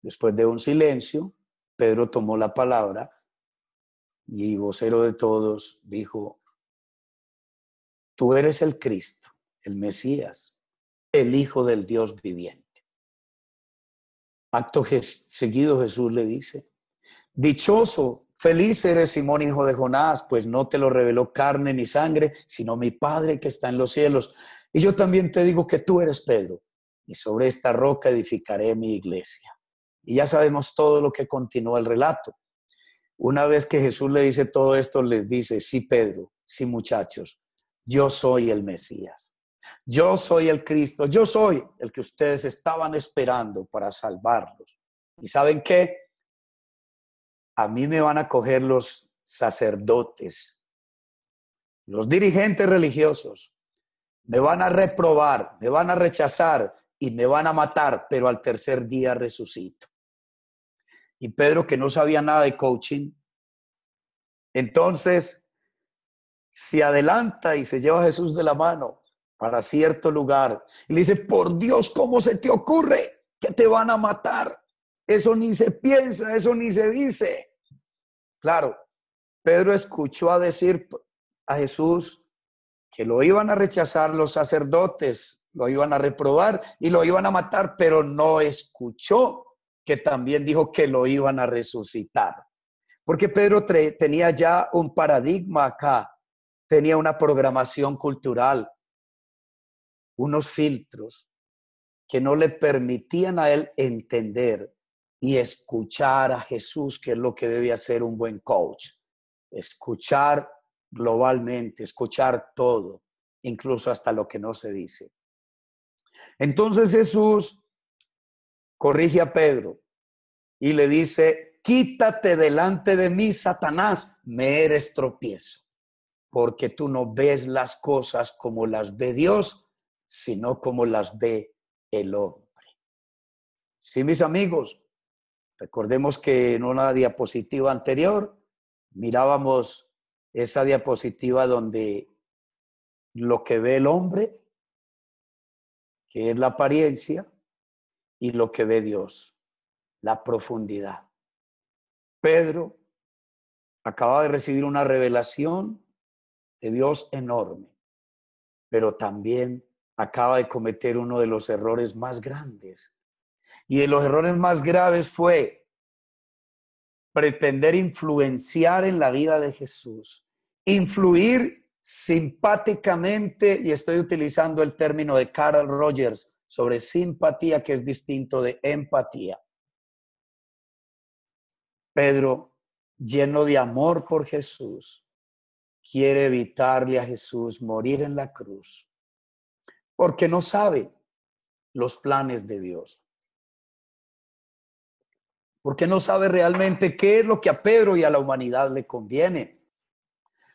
S2: Después de un silencio, Pedro tomó la palabra y vocero de todos dijo, tú eres el Cristo, el Mesías, el Hijo del Dios viviente. Acto seguido Jesús le dice, dichoso, feliz eres Simón, hijo de Jonás, pues no te lo reveló carne ni sangre, sino mi Padre que está en los cielos. Y yo también te digo que tú eres Pedro, y sobre esta roca edificaré mi iglesia. Y ya sabemos todo lo que continúa el relato. Una vez que Jesús le dice todo esto, les dice, sí, Pedro, sí, muchachos, yo soy el Mesías. Yo soy el Cristo, yo soy el que ustedes estaban esperando para salvarlos. ¿Y saben qué? A mí me van a coger los sacerdotes, los dirigentes religiosos, me van a reprobar, me van a rechazar y me van a matar, pero al tercer día resucito. Y Pedro, que no sabía nada de coaching, entonces se adelanta y se lleva a Jesús de la mano para cierto lugar. Y le dice, por Dios, ¿cómo se te ocurre que te van a matar? Eso ni se piensa, eso ni se dice. Claro, Pedro escuchó a decir a Jesús que lo iban a rechazar los sacerdotes, lo iban a reprobar y lo iban a matar, pero no escuchó que también dijo que lo iban a resucitar. Porque Pedro tenía ya un paradigma acá, tenía una programación cultural, unos filtros que no le permitían a él entender y escuchar a Jesús, que es lo que debe hacer un buen coach. Escuchar globalmente, escuchar todo, incluso hasta lo que no se dice. Entonces Jesús corrige a Pedro y le dice, quítate delante de mí, Satanás, me eres tropiezo, porque tú no ves las cosas como las ve Dios, sino como las ve el hombre. Sí, mis amigos, recordemos que en una diapositiva anterior mirábamos esa diapositiva donde lo que ve el hombre, que es la apariencia, y lo que ve Dios, la profundidad. Pedro acaba de recibir una revelación de Dios enorme, pero también acaba de cometer uno de los errores más grandes. Y de los errores más graves fue pretender influenciar en la vida de Jesús, influir simpáticamente, y estoy utilizando el término de Carl Rogers sobre simpatía, que es distinto de empatía. Pedro, lleno de amor por Jesús, quiere evitarle a Jesús morir en la cruz, porque no sabe los planes de Dios. Porque no sabe realmente qué es lo que a Pedro y a la humanidad le conviene.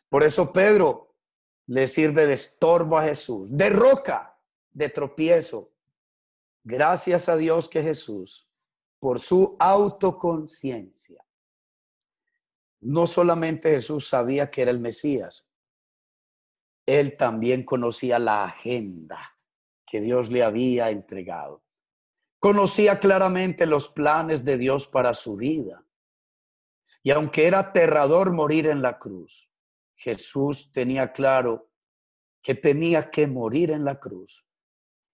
S2: Por eso Pedro le sirve de estorbo a Jesús, de roca, de tropiezo. Gracias a Dios que Jesús, por su autoconciencia, no solamente Jesús sabía que era el Mesías, él también conocía la agenda que Dios le había entregado. Conocía claramente los planes de Dios para su vida. Y aunque era aterrador morir en la cruz, Jesús tenía claro que tenía que morir en la cruz.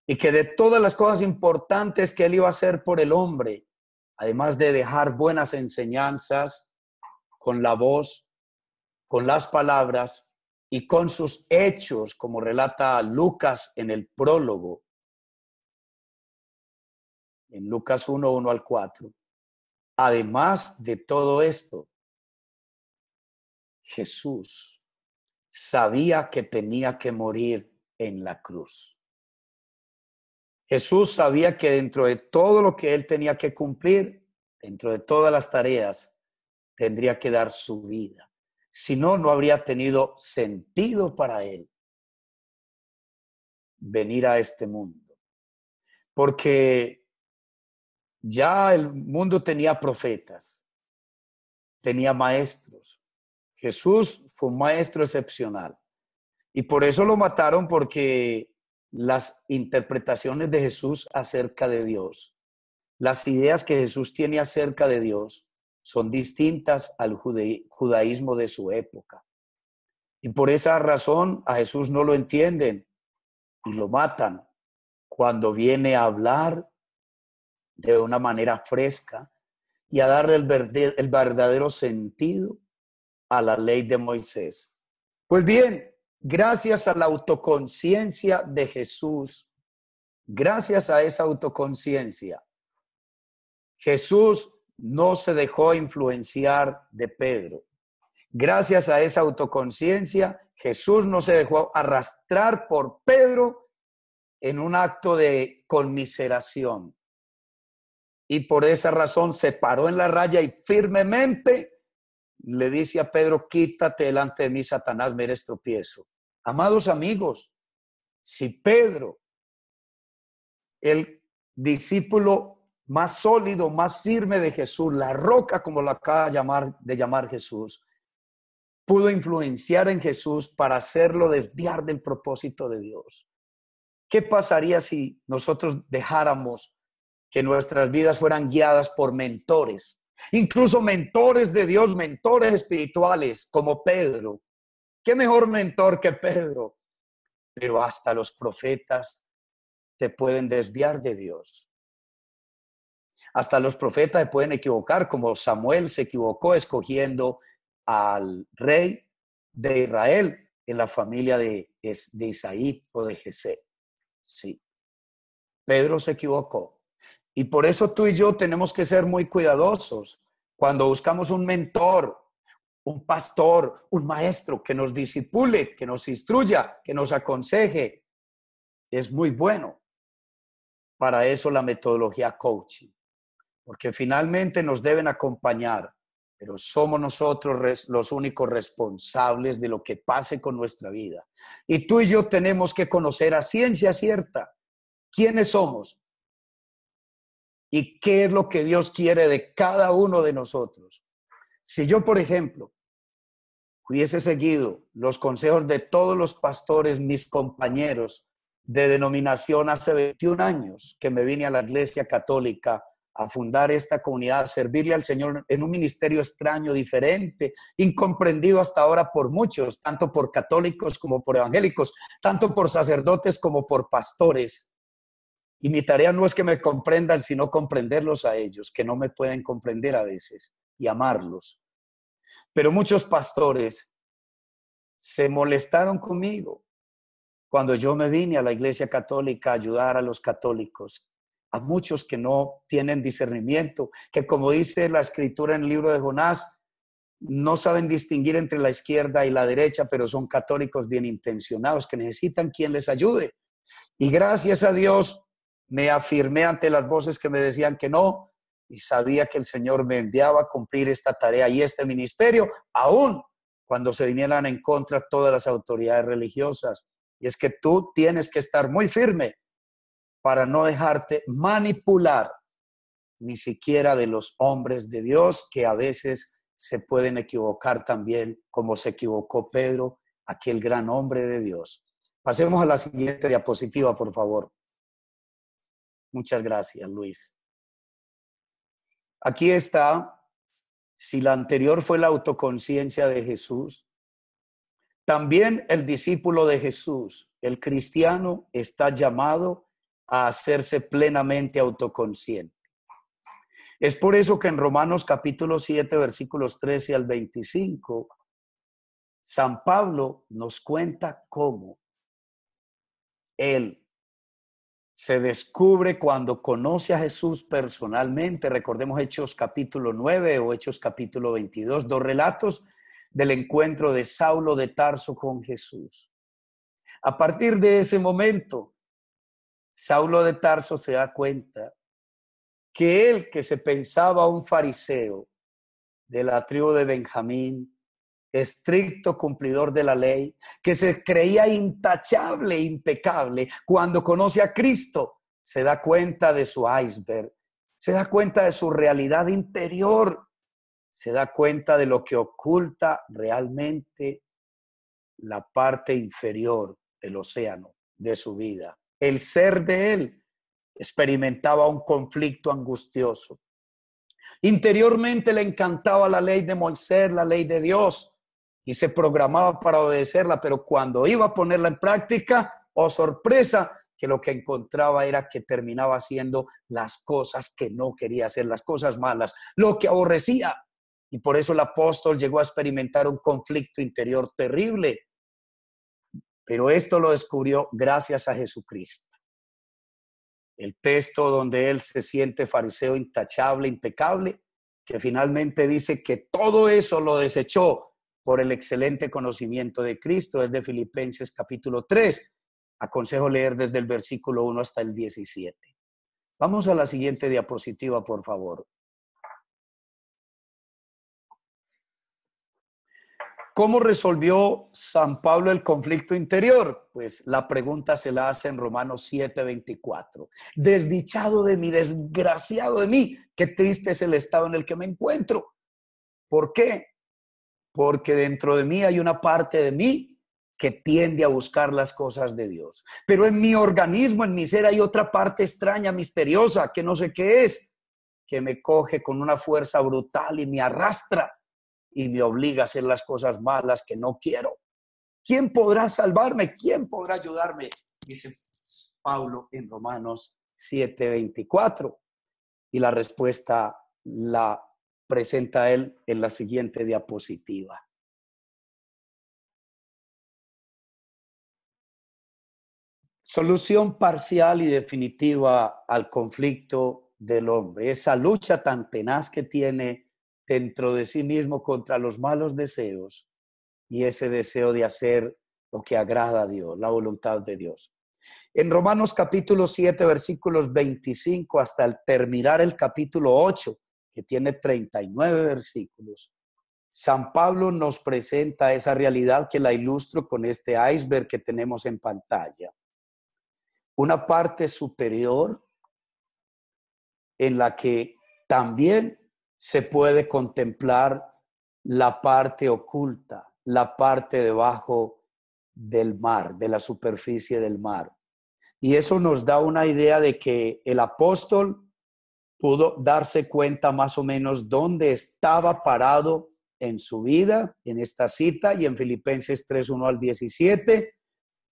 S2: Y que de todas las cosas importantes que él iba a hacer por el hombre, además de dejar buenas enseñanzas con la voz, con las palabras y con sus hechos, como relata Lucas en el prólogo, en Lucas 1, 1 al 4. Además de todo esto, Jesús sabía que tenía que morir en la cruz. Jesús sabía que dentro de todo lo que él tenía que cumplir, dentro de todas las tareas, tendría que dar su vida. Si no, no habría tenido sentido para él venir a este mundo. Porque ya el mundo tenía profetas, tenía maestros. Jesús fue un maestro excepcional. Y por eso lo mataron, porque las interpretaciones de Jesús acerca de Dios, las ideas que Jesús tiene acerca de Dios, son distintas al judaísmo de su época. Y por esa razón a Jesús no lo entienden y lo matan cuando viene a hablar de una manera fresca y a darle el verdadero sentido a la ley de Moisés. Pues bien, gracias a la autoconciencia de Jesús, gracias a esa autoconciencia, Jesús no se dejó influenciar de Pedro. Gracias a esa autoconciencia, Jesús no se dejó arrastrar por Pedro en un acto de conmiseración. Y por esa razón se paró en la raya y firmemente le dice a Pedro: quítate delante de mí, Satanás, me eres tropiezo. Amados amigos, si Pedro, el discípulo más sólido, más firme de Jesús, la roca como lo acaba de llamar Jesús, pudo influenciar en Jesús para hacerlo desviar del propósito de Dios, ¿qué pasaría si nosotros dejáramos que nuestras vidas fueran guiadas por mentores? Incluso mentores de Dios, mentores espirituales como Pedro. ¿Qué mejor mentor que Pedro? Pero hasta los profetas te pueden desviar de Dios. Hasta los profetas se pueden equivocar, como Samuel se equivocó escogiendo al rey de Israel en la familia de Isaí o de Jesé. Sí. Pedro se equivocó. Y por eso tú y yo tenemos que ser muy cuidadosos cuando buscamos un mentor, un pastor, un maestro que nos discipule, que nos instruya, que nos aconseje. Es muy bueno para eso la metodología coaching, porque finalmente nos deben acompañar, pero somos nosotros los únicos responsables de lo que pase con nuestra vida. Y tú y yo tenemos que conocer a ciencia cierta quiénes somos y qué es lo que Dios quiere de cada uno de nosotros. Si yo, por ejemplo, hubiese seguido los consejos de todos los pastores, mis compañeros de denominación hace 21 años que me vine a la Iglesia Católica a fundar esta comunidad, a servirle al Señor en un ministerio extraño, diferente, incomprendido hasta ahora por muchos, tanto por católicos como por evangélicos, tanto por sacerdotes como por pastores. Y mi tarea no es que me comprendan, sino comprenderlos a ellos, que no me pueden comprender a veces, y amarlos. Pero muchos pastores se molestaron conmigo cuando yo me vine a la Iglesia Católica a ayudar a los católicos, a muchos que no tienen discernimiento, que como dice la Escritura en el libro de Jonás, no saben distinguir entre la izquierda y la derecha, pero son católicos bien intencionados que necesitan quien les ayude. Y gracias a Dios me afirmé ante las voces que me decían que no, y sabía que el Señor me enviaba a cumplir esta tarea y este ministerio, aún cuando se vinieran en contra todas las autoridades religiosas. Y es que tú tienes que estar muy firme para no dejarte manipular, ni siquiera de los hombres de Dios, que a veces se pueden equivocar también, como se equivocó Pedro, aquel gran hombre de Dios. Pasemos a la siguiente diapositiva, por favor. Muchas gracias, Luis. Aquí está, si la anterior fue la autoconciencia de Jesús, también el discípulo de Jesús, el cristiano, está llamado a hacerse plenamente autoconsciente. Es por eso que en Romanos capítulo 7, versículos 13 al 25, San Pablo nos cuenta cómo él se descubre cuando conoce a Jesús personalmente. Recordemos Hechos capítulo 9 o Hechos capítulo 22, dos relatos del encuentro de Saulo de Tarso con Jesús. A partir de ese momento, Saulo de Tarso se da cuenta que él, que se pensaba un fariseo de la tribu de Benjamín, estricto cumplidor de la ley, que se creía intachable, impecable, cuando conoce a Cristo, se da cuenta de su iceberg, se da cuenta de su realidad interior, se da cuenta de lo que oculta realmente la parte inferior del océano de su vida. El ser de él experimentaba un conflicto angustioso. Interiormente le encantaba la ley de Moisés, la ley de Dios, y se programaba para obedecerla, pero cuando iba a ponerla en práctica, oh sorpresa, que lo que encontraba era que terminaba haciendo las cosas que no quería hacer, las cosas malas, lo que aborrecía. Y por eso el apóstol llegó a experimentar un conflicto interior terrible. Pero esto lo descubrió gracias a Jesucristo. El texto donde él se siente fariseo intachable, impecable, que finalmente dice que todo eso lo desechó por el excelente conocimiento de Cristo, es de Filipenses capítulo 3. Aconsejo leer desde el versículo 1 hasta el 17. Vamos a la siguiente diapositiva, por favor. ¿Cómo resolvió San Pablo el conflicto interior? Pues la pregunta se la hace en Romanos 7:24. Desdichado de mí, desgraciado de mí, qué triste es el estado en el que me encuentro. ¿Por qué? Porque dentro de mí hay una parte de mí que tiende a buscar las cosas de Dios. Pero en mi organismo, en mi ser, hay otra parte extraña, misteriosa, que no sé qué es, que me coge con una fuerza brutal y me arrastra y me obliga a hacer las cosas malas que no quiero. ¿Quién podrá salvarme? ¿Quién podrá ayudarme? Dice Pablo en Romanos 7:24. Y la respuesta la presenta él en la siguiente diapositiva. Solución parcial y definitiva al conflicto del hombre. Esa lucha tan tenaz que tiene dentro de sí mismo contra los malos deseos y ese deseo de hacer lo que agrada a Dios, la voluntad de Dios. En Romanos capítulo 7, versículos 25 hasta el terminar el capítulo 8, que tiene 39 versículos, San Pablo nos presenta esa realidad que la ilustro con este iceberg que tenemos en pantalla. Una parte superior en la que también se puede contemplar la parte oculta, la parte debajo del mar, de la superficie del mar. Y eso nos da una idea de que el apóstol pudo darse cuenta más o menos dónde estaba parado en su vida, en esta cita y en Filipenses 3:1 al 17,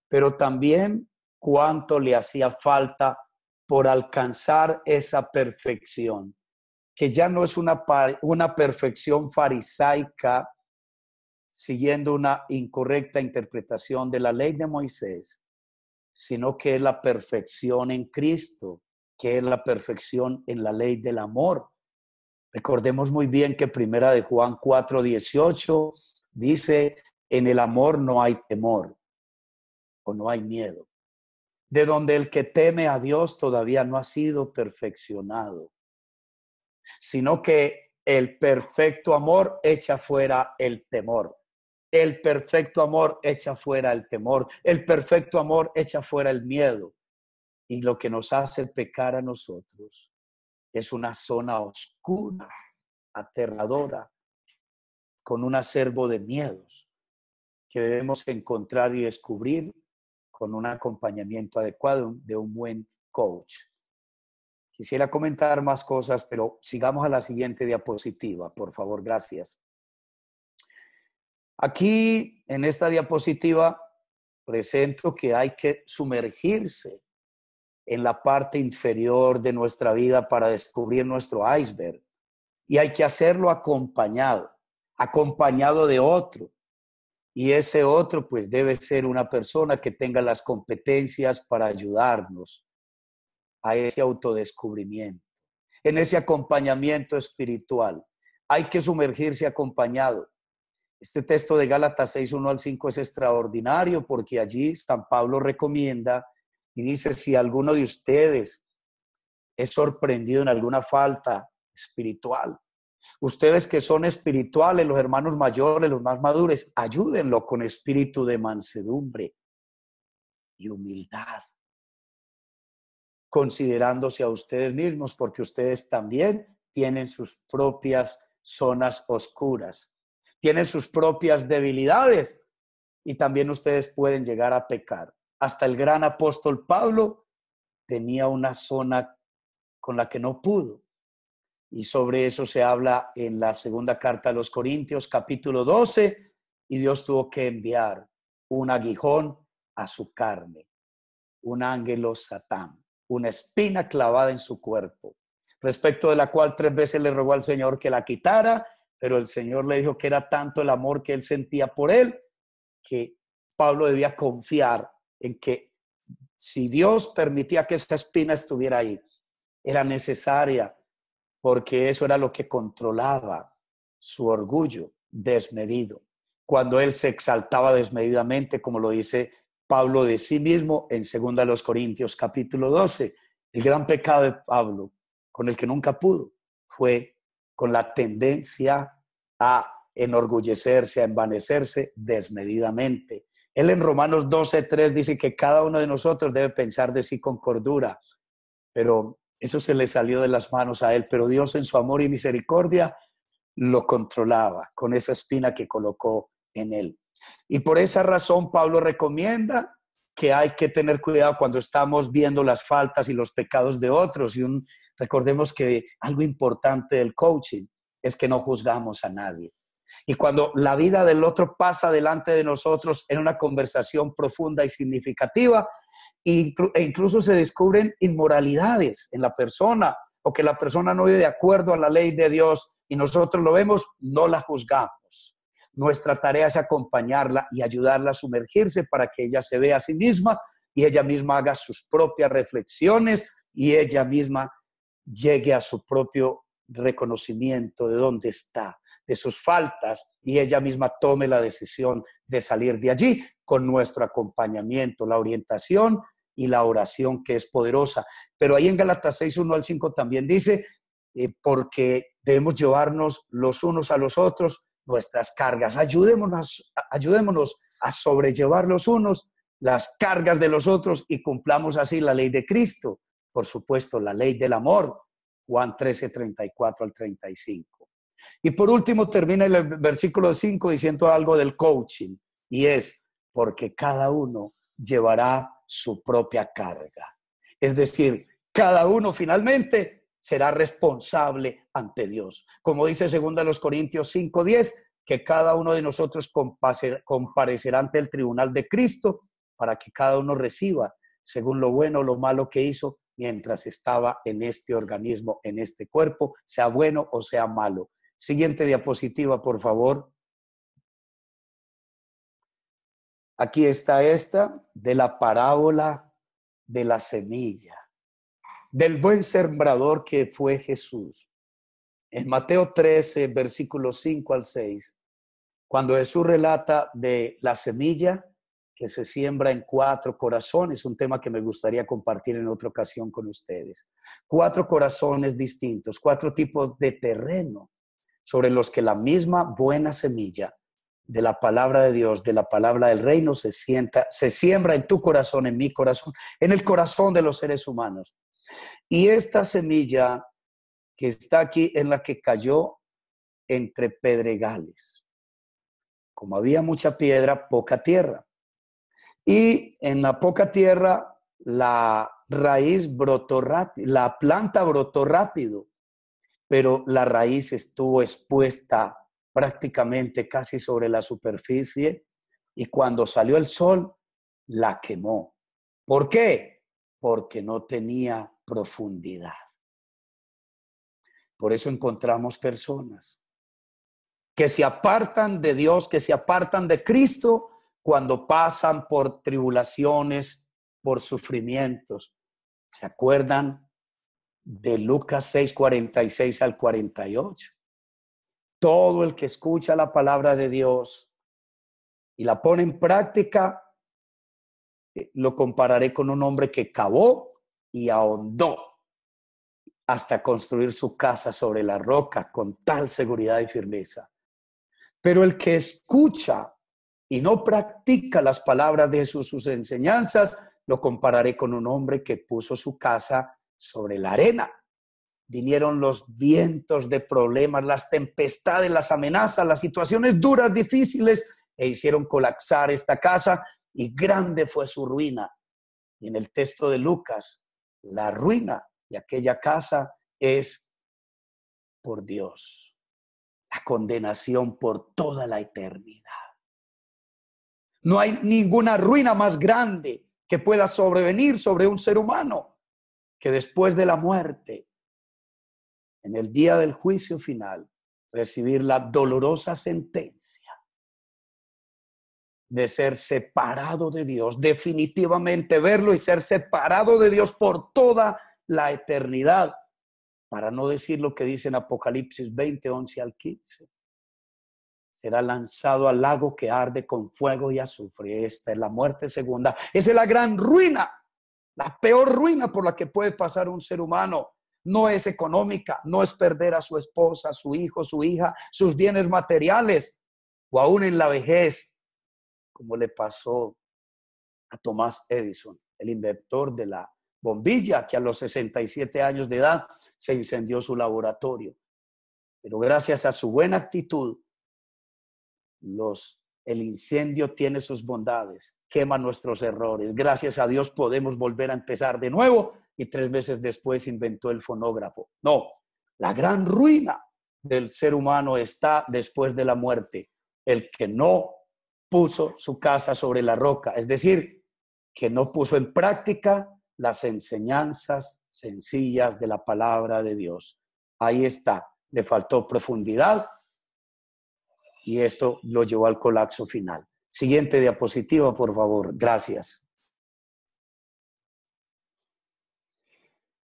S2: pero también cuánto le hacía falta por alcanzar esa perfección, que ya no es una perfección farisaica siguiendo una incorrecta interpretación de la ley de Moisés, sino que es la perfección en Cristo, que es la perfección en la ley del amor. Recordemos muy bien que primera de Juan 4:18 dice, en el amor no hay temor o no hay miedo, de donde el que teme a Dios todavía no ha sido perfeccionado, sino que el perfecto amor echa fuera el temor. El perfecto amor echa fuera el temor. El perfecto amor echa fuera el miedo. Y lo que nos hace pecar a nosotros es una zona oscura, aterradora, con un acervo de miedos que debemos encontrar y descubrir con un acompañamiento adecuado de un buen coach. Quisiera comentar más cosas, pero sigamos a la siguiente diapositiva, por favor, gracias. Aquí, en esta diapositiva, presento que hay que sumergirse en la parte inferior de nuestra vida para descubrir nuestro iceberg. Y hay que hacerlo acompañado de otro. Y ese otro, pues, debe ser una persona que tenga las competencias para ayudarnos a ese autodescubrimiento, en ese acompañamiento espiritual. Hay que sumergirse acompañado. Este texto de Gálatas 6, 1 al 5 es extraordinario porque allí San Pablo recomienda y dice, si alguno de ustedes es sorprendido en alguna falta espiritual, ustedes que son espirituales, los hermanos mayores, los más maduros, ayúdenlo con espíritu de mansedumbre y humildad, considerándose a ustedes mismos, porque ustedes también tienen sus propias zonas oscuras, tienen sus propias debilidades y también ustedes pueden llegar a pecar. Hasta el gran apóstol Pablo tenía una zona con la que no pudo. Y sobre eso se habla en la segunda carta a los Corintios, capítulo 12, y Dios tuvo que enviar un aguijón a su carne, un ángelo Satán, una espina clavada en su cuerpo, respecto de la cual 3 veces le rogó al Señor que la quitara, pero el Señor le dijo que era tanto el amor que él sentía por él, que Pablo debía confiar en que si Dios permitía que esa espina estuviera ahí, era necesaria, porque eso era lo que controlaba su orgullo desmedido. Cuando él se exaltaba desmedidamente, como lo dice Pablo de sí mismo en 2 Corintios capítulo 12, el gran pecado de Pablo, con el que nunca pudo, fue con la tendencia a enorgullecerse, a envanecerse desmedidamente. Él en Romanos 12:3 dice que cada uno de nosotros debe pensar de sí con cordura, pero eso se le salió de las manos a él, pero Dios en su amor y misericordia lo controlaba con esa espina que colocó en él. Y por esa razón Pablo recomienda que hay que tener cuidado cuando estamos viendo las faltas y los pecados de otros. Recordemos que algo importante del coaching es que no juzgamos a nadie. Y cuando la vida del otro pasa delante de nosotros en una conversación profunda y significativa, e incluso se descubren inmoralidades en la persona o que la persona no vive de acuerdo a la ley de Dios y nosotros lo vemos, no la juzgamos. Nuestra tarea es acompañarla y ayudarla a sumergirse para que ella se vea a sí misma y ella misma haga sus propias reflexiones y ella misma llegue a su propio reconocimiento de dónde está, de sus faltas, y ella misma tome la decisión de salir de allí con nuestro acompañamiento, la orientación y la oración que es poderosa. Pero ahí en Gálatas 6, 1 al 5 también dice, porque debemos llevarnos los unos a los otros nuestras cargas. Ayudémonos a sobrellevar los unos las cargas de los otros y cumplamos así la ley de Cristo. Por supuesto, la ley del amor, Juan 13, 34 al 35. Y por último termina el versículo 5 diciendo algo del coaching, y es porque cada uno llevará su propia carga. Es decir, cada uno finalmente será responsable ante Dios. Como dice 2 Corintios 5:10, que cada uno de nosotros comparecerá ante el tribunal de Cristo para que cada uno reciba según lo bueno o lo malo que hizo mientras estaba en este organismo, en este cuerpo, sea bueno o sea malo. Siguiente diapositiva, por favor. Aquí está esta de la parábola de la semilla, del buen sembrador que fue Jesús. En Mateo 13, versículos 5 al 6, cuando Jesús relata de la semilla que se siembra en 4 corazones, un tema que me gustaría compartir en otra ocasión con ustedes. 4 corazones distintos, 4 tipos de terreno sobre los que la misma buena semilla de la palabra de Dios, de la palabra del reino, se siembra en tu corazón, en mi corazón, en el corazón de los seres humanos. Y esta semilla que está aquí en la que cayó entre pedregales. Como había mucha piedra, poca tierra. Y en la poca tierra, la raíz brotó rápido, la planta brotó rápido, pero la raíz estuvo expuesta prácticamente casi sobre la superficie y cuando salió el sol, la quemó. ¿Por qué? Porque no tenía profundidad. Por eso encontramos personas que se apartan de Dios, que se apartan de Cristo cuando pasan por tribulaciones, por sufrimientos. ¿Se acuerdan de Lucas 6, 46 al 48? Todo el que escucha la palabra de Dios y la pone en práctica, lo compararé con un hombre que cavó y ahondó hasta construir su casa sobre la roca con tal seguridad y firmeza. Pero el que escucha y no practica las palabras de Jesús, sus enseñanzas, lo compararé con un hombre que puso su casa sobre la arena. Vinieron los vientos de problemas, las tempestades, las amenazas, las situaciones duras, difíciles, e hicieron colapsar esta casa, y grande fue su ruina. Y en el texto de Lucas, la ruina de aquella casa es por Dios, la condenación por toda la eternidad. No hay ninguna ruina más grande que pueda sobrevenir sobre un ser humano que después de la muerte, en el día del juicio final, recibir la dolorosa sentencia de ser separado de Dios, definitivamente verlo y ser separado de Dios por toda la eternidad, para no decir lo que dice en Apocalipsis 20, 11 al 15. Será lanzado al lago que arde con fuego y azufre. Esta es la muerte segunda. Esa es la gran ruina, la peor ruina por la que puede pasar un ser humano. No es económica, no es perder a su esposa, su hijo, su hija, sus bienes materiales, o aún en la vejez, como le pasó a Thomas Edison, el inventor de la bombilla, que a los 67 años de edad se incendió su laboratorio. Pero gracias a su buena actitud, el incendio tiene sus bondades, quema nuestros errores. Gracias a Dios podemos volver a empezar de nuevo, y 3 meses después inventó el fonógrafo. No, la gran ruina del ser humano está después de la muerte. El que no puso su casa sobre la roca, es decir, que no puso en práctica las enseñanzas sencillas de la palabra de Dios. Ahí está, le faltó profundidad y esto lo llevó al colapso final. Siguiente diapositiva, por favor. Gracias.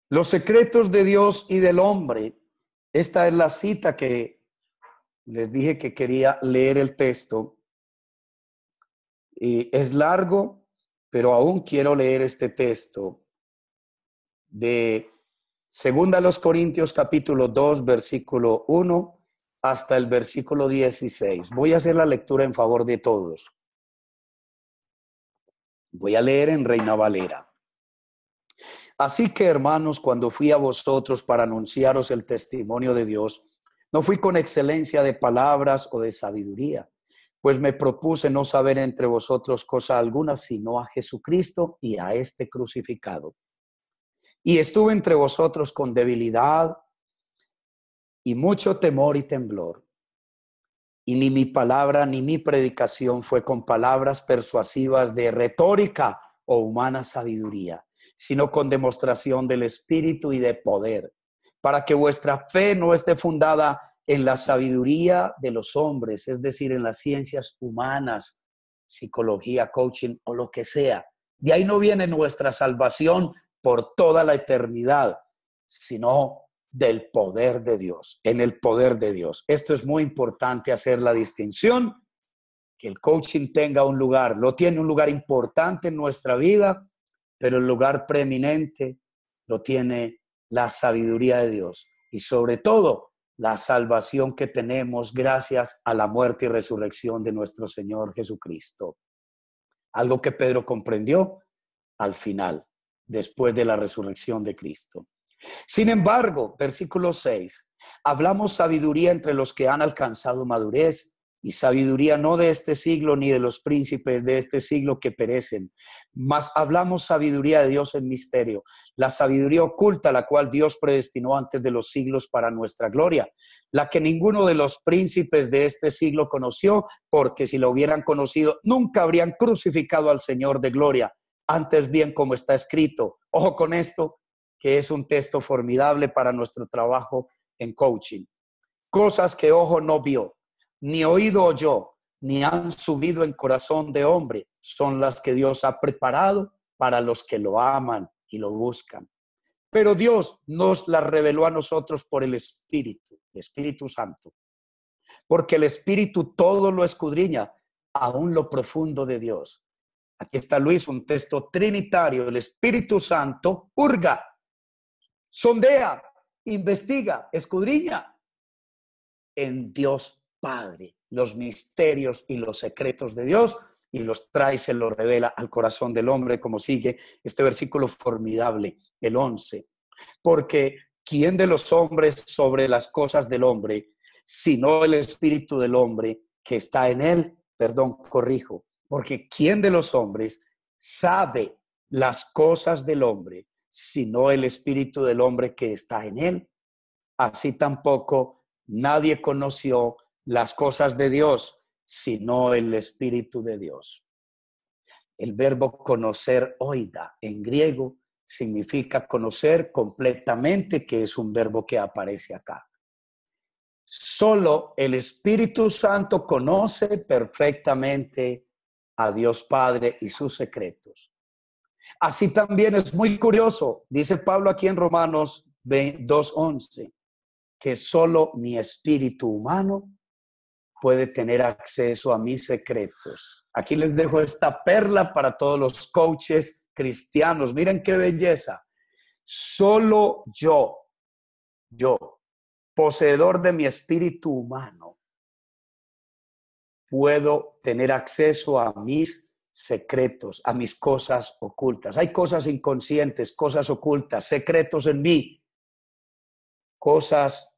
S2: Los secretos de Dios y del hombre. Esta es la cita que les dije que quería leer el texto. Y es largo, pero aún quiero leer este texto de 2 Corintios capítulo 2, versículo 1 hasta el versículo 16. Voy a hacer la lectura en favor de todos. Voy a leer en Reina Valera. Así que, hermanos, cuando fui a vosotros para anunciaros el testimonio de Dios, no fui con excelencia de palabras o de sabiduría, pues me propuse no saber entre vosotros cosa alguna, sino a Jesucristo y a este crucificado. Y estuve entre vosotros con debilidad y mucho temor y temblor. Y ni mi palabra ni mi predicación fue con palabras persuasivas de retórica o humana sabiduría, sino con demostración del Espíritu y de poder, para que vuestra fe no esté fundada en la sabiduría de los hombres, es decir, en las ciencias humanas, psicología, coaching o lo que sea. De ahí no viene nuestra salvación por toda la eternidad, sino del poder de Dios, en el poder de Dios. Esto es muy importante, hacer la distinción, que el coaching tenga un lugar, lo tiene un lugar importante en nuestra vida, pero el lugar preeminente lo tiene la sabiduría de Dios y sobre todo la salvación que tenemos gracias a la muerte y resurrección de nuestro Señor Jesucristo. Algo que Pedro comprendió al final, después de la resurrección de Cristo. Sin embargo, versículo 6, hablamos sabiduría entre los que han alcanzado madurez, y sabiduría no de este siglo ni de los príncipes de este siglo que perecen, mas hablamos sabiduría de Dios en misterio, la sabiduría oculta, la cual Dios predestinó antes de los siglos para nuestra gloria, la que ninguno de los príncipes de este siglo conoció, porque si lo hubieran conocido, nunca habrían crucificado al Señor de gloria. Antes bien, como está escrito, ojo con esto, que es un texto formidable para nuestro trabajo en coaching. Cosas que ojo no vio, ni oído oyó, ni han subido en corazón de hombre, son las que Dios ha preparado para los que lo aman. y lo buscan. Pero Dios nos la reveló a nosotros por el Espíritu Santo. Porque el Espíritu todo lo escudriña, aún lo profundo de Dios. Aquí está Luis, un texto trinitario. El Espíritu Santo hurga, sondea, investiga, escudriña en Dios Padre los misterios y los secretos de Dios y los trae, se los revela al corazón del hombre, como sigue este versículo formidable, el 11. Porque ¿quién de los hombres sobre las cosas del hombre, sino el espíritu del hombre que está en él? Perdón, corrijo. Porque ¿quién de los hombres sabe las cosas del hombre, sino el espíritu del hombre que está en él? Así tampoco nadie conoció las cosas de Dios, sino el Espíritu de Dios. El verbo conocer, oida, en griego, significa conocer completamente, que es un verbo que aparece acá. Solo el Espíritu Santo conoce perfectamente a Dios Padre y sus secretos. Así también es muy curioso, dice Pablo aquí en Romanos 2:11, que solo mi espíritu humano puede tener acceso a mis secretos. Aquí les dejo esta perla para todos los coaches cristianos. Miren qué belleza. Solo yo, poseedor de mi espíritu humano, puedo tener acceso a mis secretos, a mis cosas ocultas. Hay cosas inconscientes, cosas ocultas, secretos en mí, cosas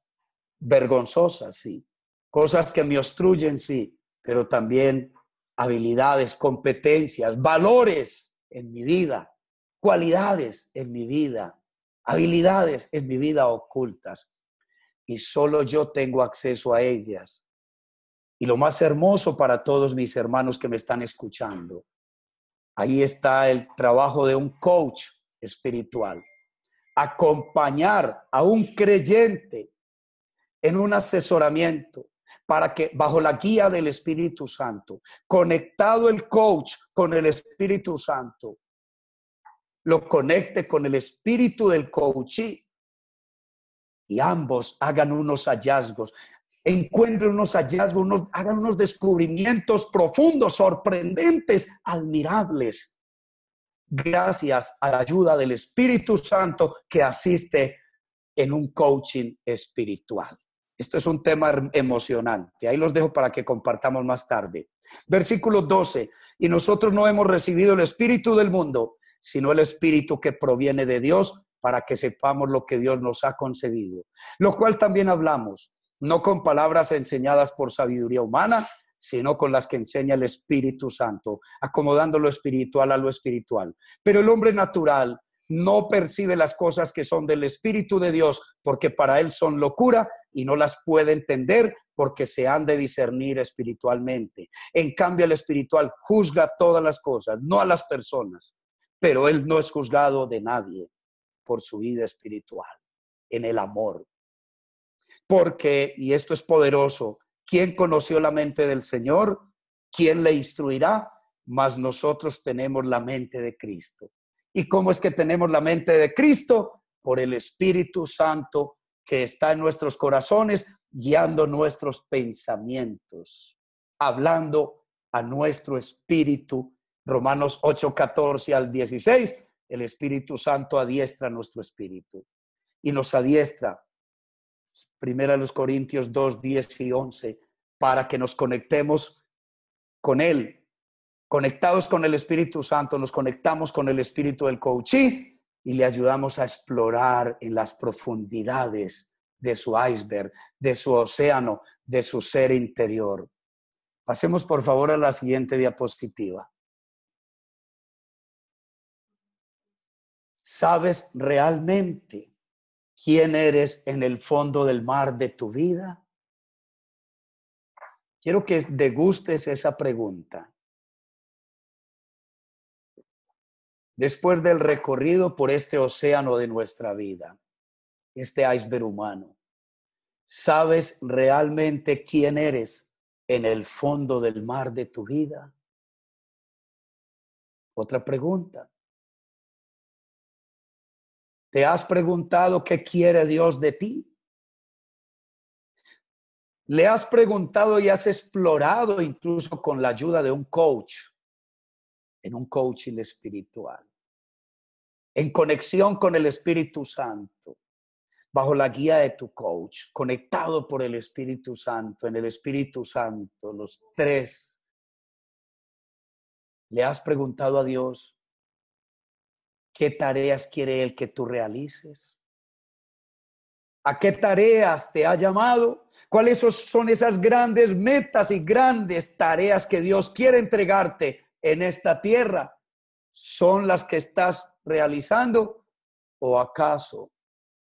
S2: vergonzosas, sí. Cosas que me obstruyen, sí, pero también habilidades, competencias, valores en mi vida, cualidades en mi vida, habilidades en mi vida ocultas. Y solo yo tengo acceso a ellas. Y lo más hermoso para todos mis hermanos que me están escuchando, ahí está el trabajo de un coach espiritual. Acompañar a un creyente en un asesoramiento para que bajo la guía del Espíritu Santo, conectado el coach con el Espíritu Santo, lo conecte con el espíritu del coachee y ambos hagan unos hallazgos, encuentren unos hallazgos, hagan unos descubrimientos profundos, sorprendentes, admirables, gracias a la ayuda del Espíritu Santo que asiste en un coaching espiritual. Esto es un tema emocionante. Ahí los dejo para que compartamos más tarde. Versículo 12. Y nosotros no hemos recibido el espíritu del mundo, sino el espíritu que proviene de Dios, para que sepamos lo que Dios nos ha concedido. Lo cual también hablamos, no con palabras enseñadas por sabiduría humana, sino con las que enseña el Espíritu Santo, acomodando lo espiritual a lo espiritual. Pero el hombre natural no percibe las cosas que son del Espíritu de Dios, porque para él son locura y no las puede entender porque se han de discernir espiritualmente. En cambio, el espiritual juzga todas las cosas, no a las personas, pero él no es juzgado de nadie por su vida espiritual, en el amor. Porque, y esto es poderoso, ¿quién conoció la mente del Señor? ¿Quién le instruirá? Mas nosotros tenemos la mente de Cristo. ¿Y cómo es que tenemos la mente de Cristo? Por el Espíritu Santo que está en nuestros corazones, guiando nuestros pensamientos, hablando a nuestro espíritu. Romanos 8:14 al 16, el Espíritu Santo adiestra nuestro espíritu y nos adiestra. Primera de los Corintios 2, 10 y 11, para que nos conectemos con Él. Conectados con el Espíritu Santo, nos conectamos con el espíritu del coachee y le ayudamos a explorar en las profundidades de su iceberg, de su océano, de su ser interior. Pasemos por favor a la siguiente diapositiva. ¿Sabes realmente quién eres en el fondo del mar de tu vida? Quiero que degustes esa pregunta. Después del recorrido por este océano de nuestra vida, este iceberg humano, ¿sabes realmente quién eres en el fondo del mar de tu vida? Otra pregunta. ¿Te has preguntado qué quiere Dios de ti? ¿Le has preguntado y has explorado incluso con la ayuda de un coach, en un coaching espiritual, en conexión con el Espíritu Santo, bajo la guía de tu coach, conectado por el Espíritu Santo, en el Espíritu Santo, los tres? ¿Le has preguntado a Dios qué tareas quiere Él que tú realices? ¿A qué tareas te ha llamado? ¿Cuáles son esas grandes metas y grandes tareas que Dios quiere entregarte en esta tierra? ¿Son las que estás realizando? ¿O acaso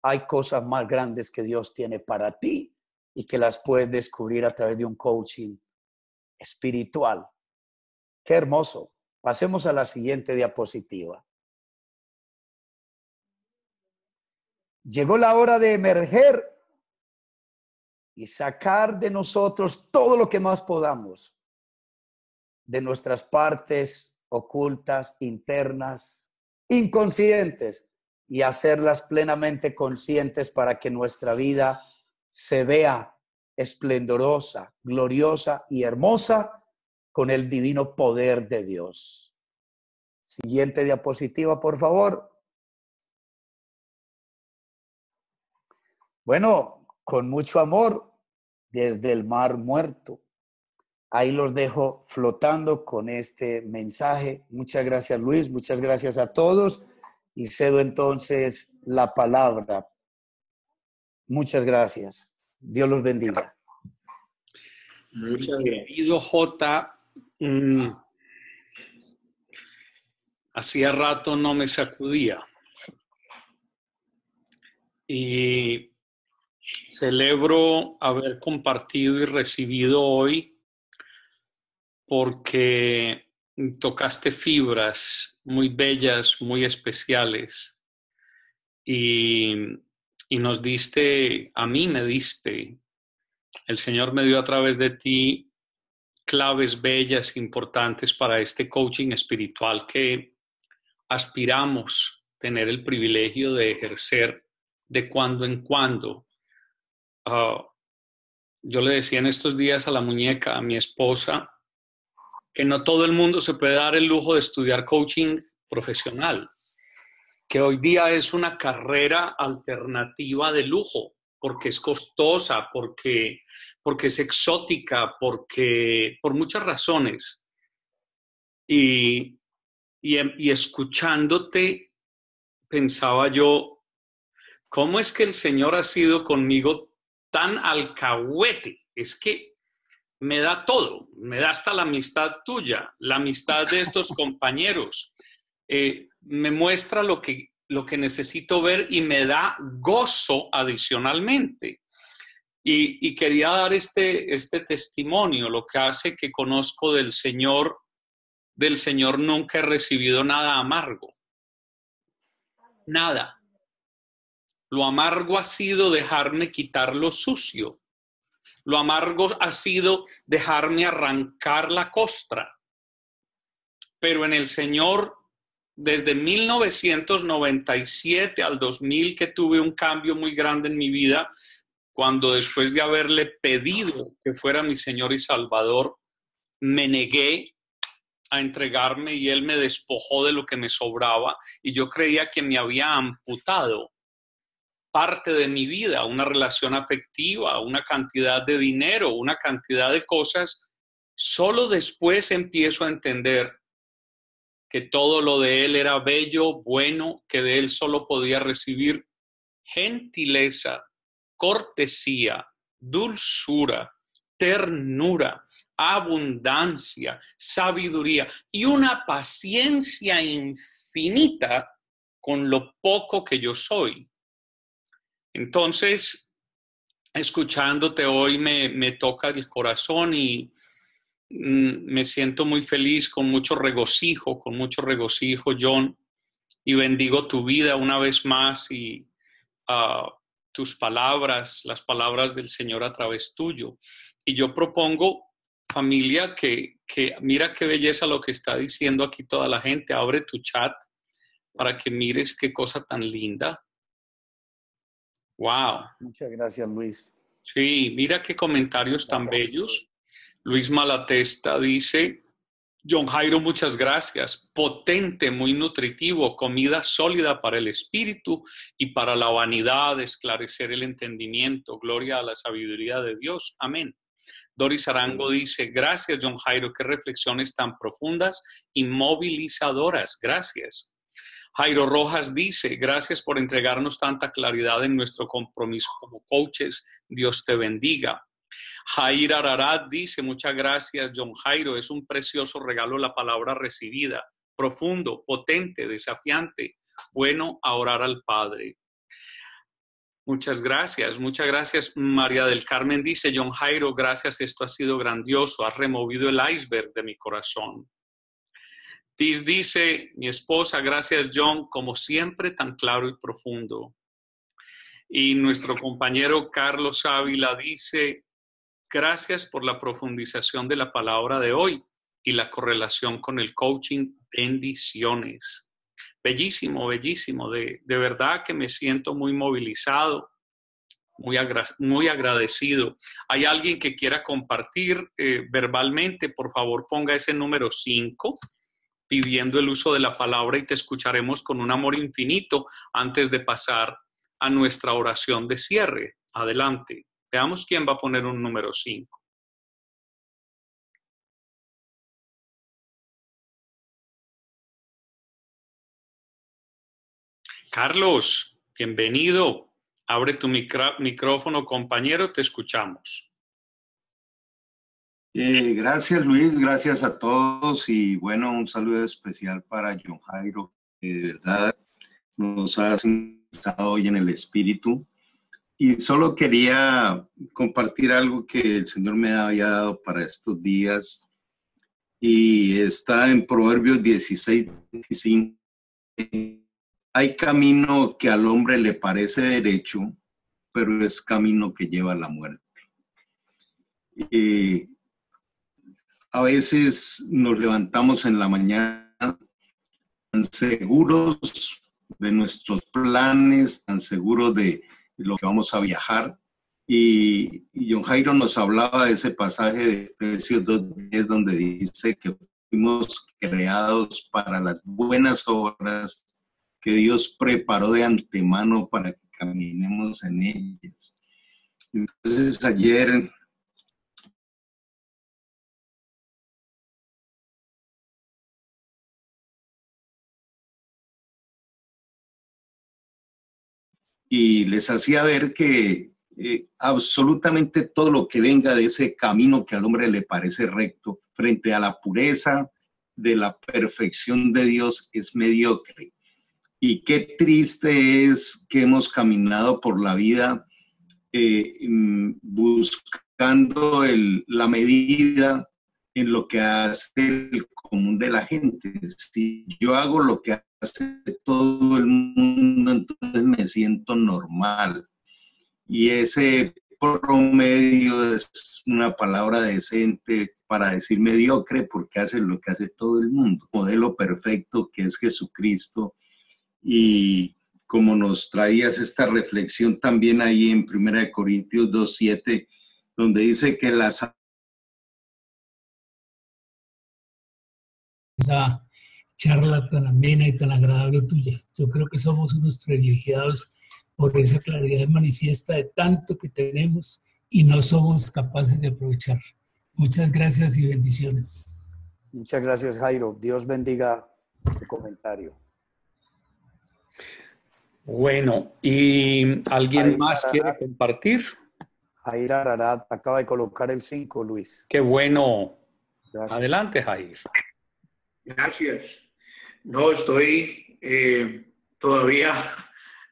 S2: hay cosas más grandes que Dios tiene para ti y que las puedes descubrir a través de un coaching espiritual? ¡Qué hermoso! Pasemos a la siguiente diapositiva. Llegó la hora de emerger y sacar de nosotros todo lo que más podamos, de nuestras partes ocultas, internas, inconscientes, y hacerlas plenamente conscientes para que nuestra vida se vea esplendorosa, gloriosa y hermosa con el divino poder de Dios. Siguiente diapositiva, por favor. Bueno, con mucho amor, desde el Mar Muerto. Ahí los dejo flotando con este mensaje. Muchas gracias, Luis. Muchas gracias a todos. Y cedo entonces la palabra. Muchas gracias. Dios los bendiga.
S1: Querido J, hacía rato no me sacudía. Y celebro haber compartido y recibido hoy porque tocaste fibras muy bellas, muy especiales y nos diste, a mí me diste, el Señor me dio a través de ti claves bellas, importantes para este coaching espiritual que aspiramos tener el privilegio de ejercer de cuando en cuando. Yo le decía en estos días a la muñeca, a mi esposa, que no todo el mundo se puede dar el lujo de estudiar coaching profesional, que hoy día es una carrera alternativa de lujo, porque es costosa, porque es exótica, por muchas razones. Y escuchándote, pensaba yo, ¿cómo es que el Señor ha sido conmigo tan alcahuete? Es que me da todo, me da hasta la amistad tuya, la amistad de estos compañeros. Me muestra lo que necesito ver y me da gozo adicionalmente. Y quería dar este testimonio, lo que hace que conozco del Señor nunca he recibido nada amargo. Nada. Lo amargo ha sido dejarme quitar lo sucio. Lo amargo ha sido dejarme arrancar la costra. Pero en el Señor, desde 1997 al 2000, que tuve un cambio muy grande en mi vida, cuando después de haberle pedido que fuera mi Señor y Salvador, me negué a entregarme y Él me despojó de lo que me sobraba y yo creía que me había amputado parte de mi vida, una relación afectiva, una cantidad de dinero, una cantidad de cosas. Solo después empiezo a entender que todo lo de Él era bello, bueno, que de Él solo podía recibir gentileza, cortesía, dulzura, ternura, abundancia, sabiduría y una paciencia infinita con lo poco que yo soy. Entonces, escuchándote hoy me toca el corazón y me siento muy feliz, con mucho regocijo, John, y bendigo tu vida una vez más y tus palabras, las palabras del Señor a través tuyo. Y yo propongo, familia, que mira qué belleza lo que está diciendo aquí toda la gente. Abre tu chat para que mires qué cosa tan linda. Wow.
S2: Muchas gracias, Luis.
S1: Sí, mira qué comentarios tan bellos. Luis Malatesta dice, John Jairo, muchas gracias. Potente, muy nutritivo, comida sólida para el espíritu y para la vanidad, esclarecer el entendimiento. Gloria a la sabiduría de Dios. Amén. Doris Arango dice, gracias, John Jairo, qué reflexiones tan profundas y movilizadoras. Gracias. Jairo Rojas dice, gracias por entregarnos tanta claridad en nuestro compromiso como coaches. Dios te bendiga. Jair Ararat dice, muchas gracias, John Jairo. Es un precioso regalo la palabra recibida. Profundo, potente, desafiante. Bueno a orar al Padre. Muchas gracias, muchas gracias. María del Carmen dice, John Jairo, gracias, esto ha sido grandioso. Has removido el iceberg de mi corazón. Tis dice, mi esposa, gracias John, como siempre tan claro y profundo. Y nuestro compañero Carlos Ávila dice, gracias por la profundización de la palabra de hoy y la correlación con el coaching. Bendiciones. Bellísimo, bellísimo. De verdad que me siento muy movilizado, muy agradecido. ¿Hay alguien que quiera compartir verbalmente? Por favor, ponga ese número 5. Pidiendo el uso de la palabra y te escucharemos con un amor infinito antes de pasar a nuestra oración de cierre. Adelante. Veamos quién va a poner un número 5. Carlos, bienvenido. Abre tu micrófono, compañero, te escuchamos.
S4: Gracias Luis, gracias a todos y bueno, un saludo especial para John Jairo, que de verdad nos ha estado hoy en el espíritu. Y solo quería compartir algo que el Señor me había dado para estos días y está en Proverbios 16:25. Hay camino que al hombre le parece derecho, pero es camino que lleva a la muerte. A veces nos levantamos en la mañana tan seguros de nuestros planes, tan seguros de lo que vamos a viajar. Y John Jairo nos hablaba de ese pasaje de Efesios 2:10 donde dice que fuimos creados para las buenas obras que Dios preparó de antemano para que caminemos en ellas. Entonces ayer y les hacía ver que absolutamente todo lo que venga de ese camino que al hombre le parece recto, frente a la pureza de la perfección de Dios, es mediocre. Y qué triste es que hemos caminado por la vida buscando la medida en lo que hace el común de la gente. Si yo hago lo que hace todo el mundo, entonces me siento normal. Y ese promedio es una palabra decente para decir mediocre, porque hace lo que hace todo el mundo. Modelo perfecto que es Jesucristo. Y como nos traías esta reflexión también ahí en 1 Corintios 2:7, donde dice que esa
S5: charla tan amena y tan agradable tuya. Yo creo que somos unos privilegiados por esa claridad manifiesta de tanto que tenemos y no somos capaces de aprovechar. Muchas gracias y bendiciones.
S2: Muchas gracias, Jairo. Dios bendiga tu comentario.
S1: Bueno, ¿y alguien más quiere compartir?
S2: Jair Ararat acaba de colocar el 5, Luis.
S1: Qué bueno.
S2: Gracias.
S1: Adelante, Jair.
S3: Gracias. No, estoy todavía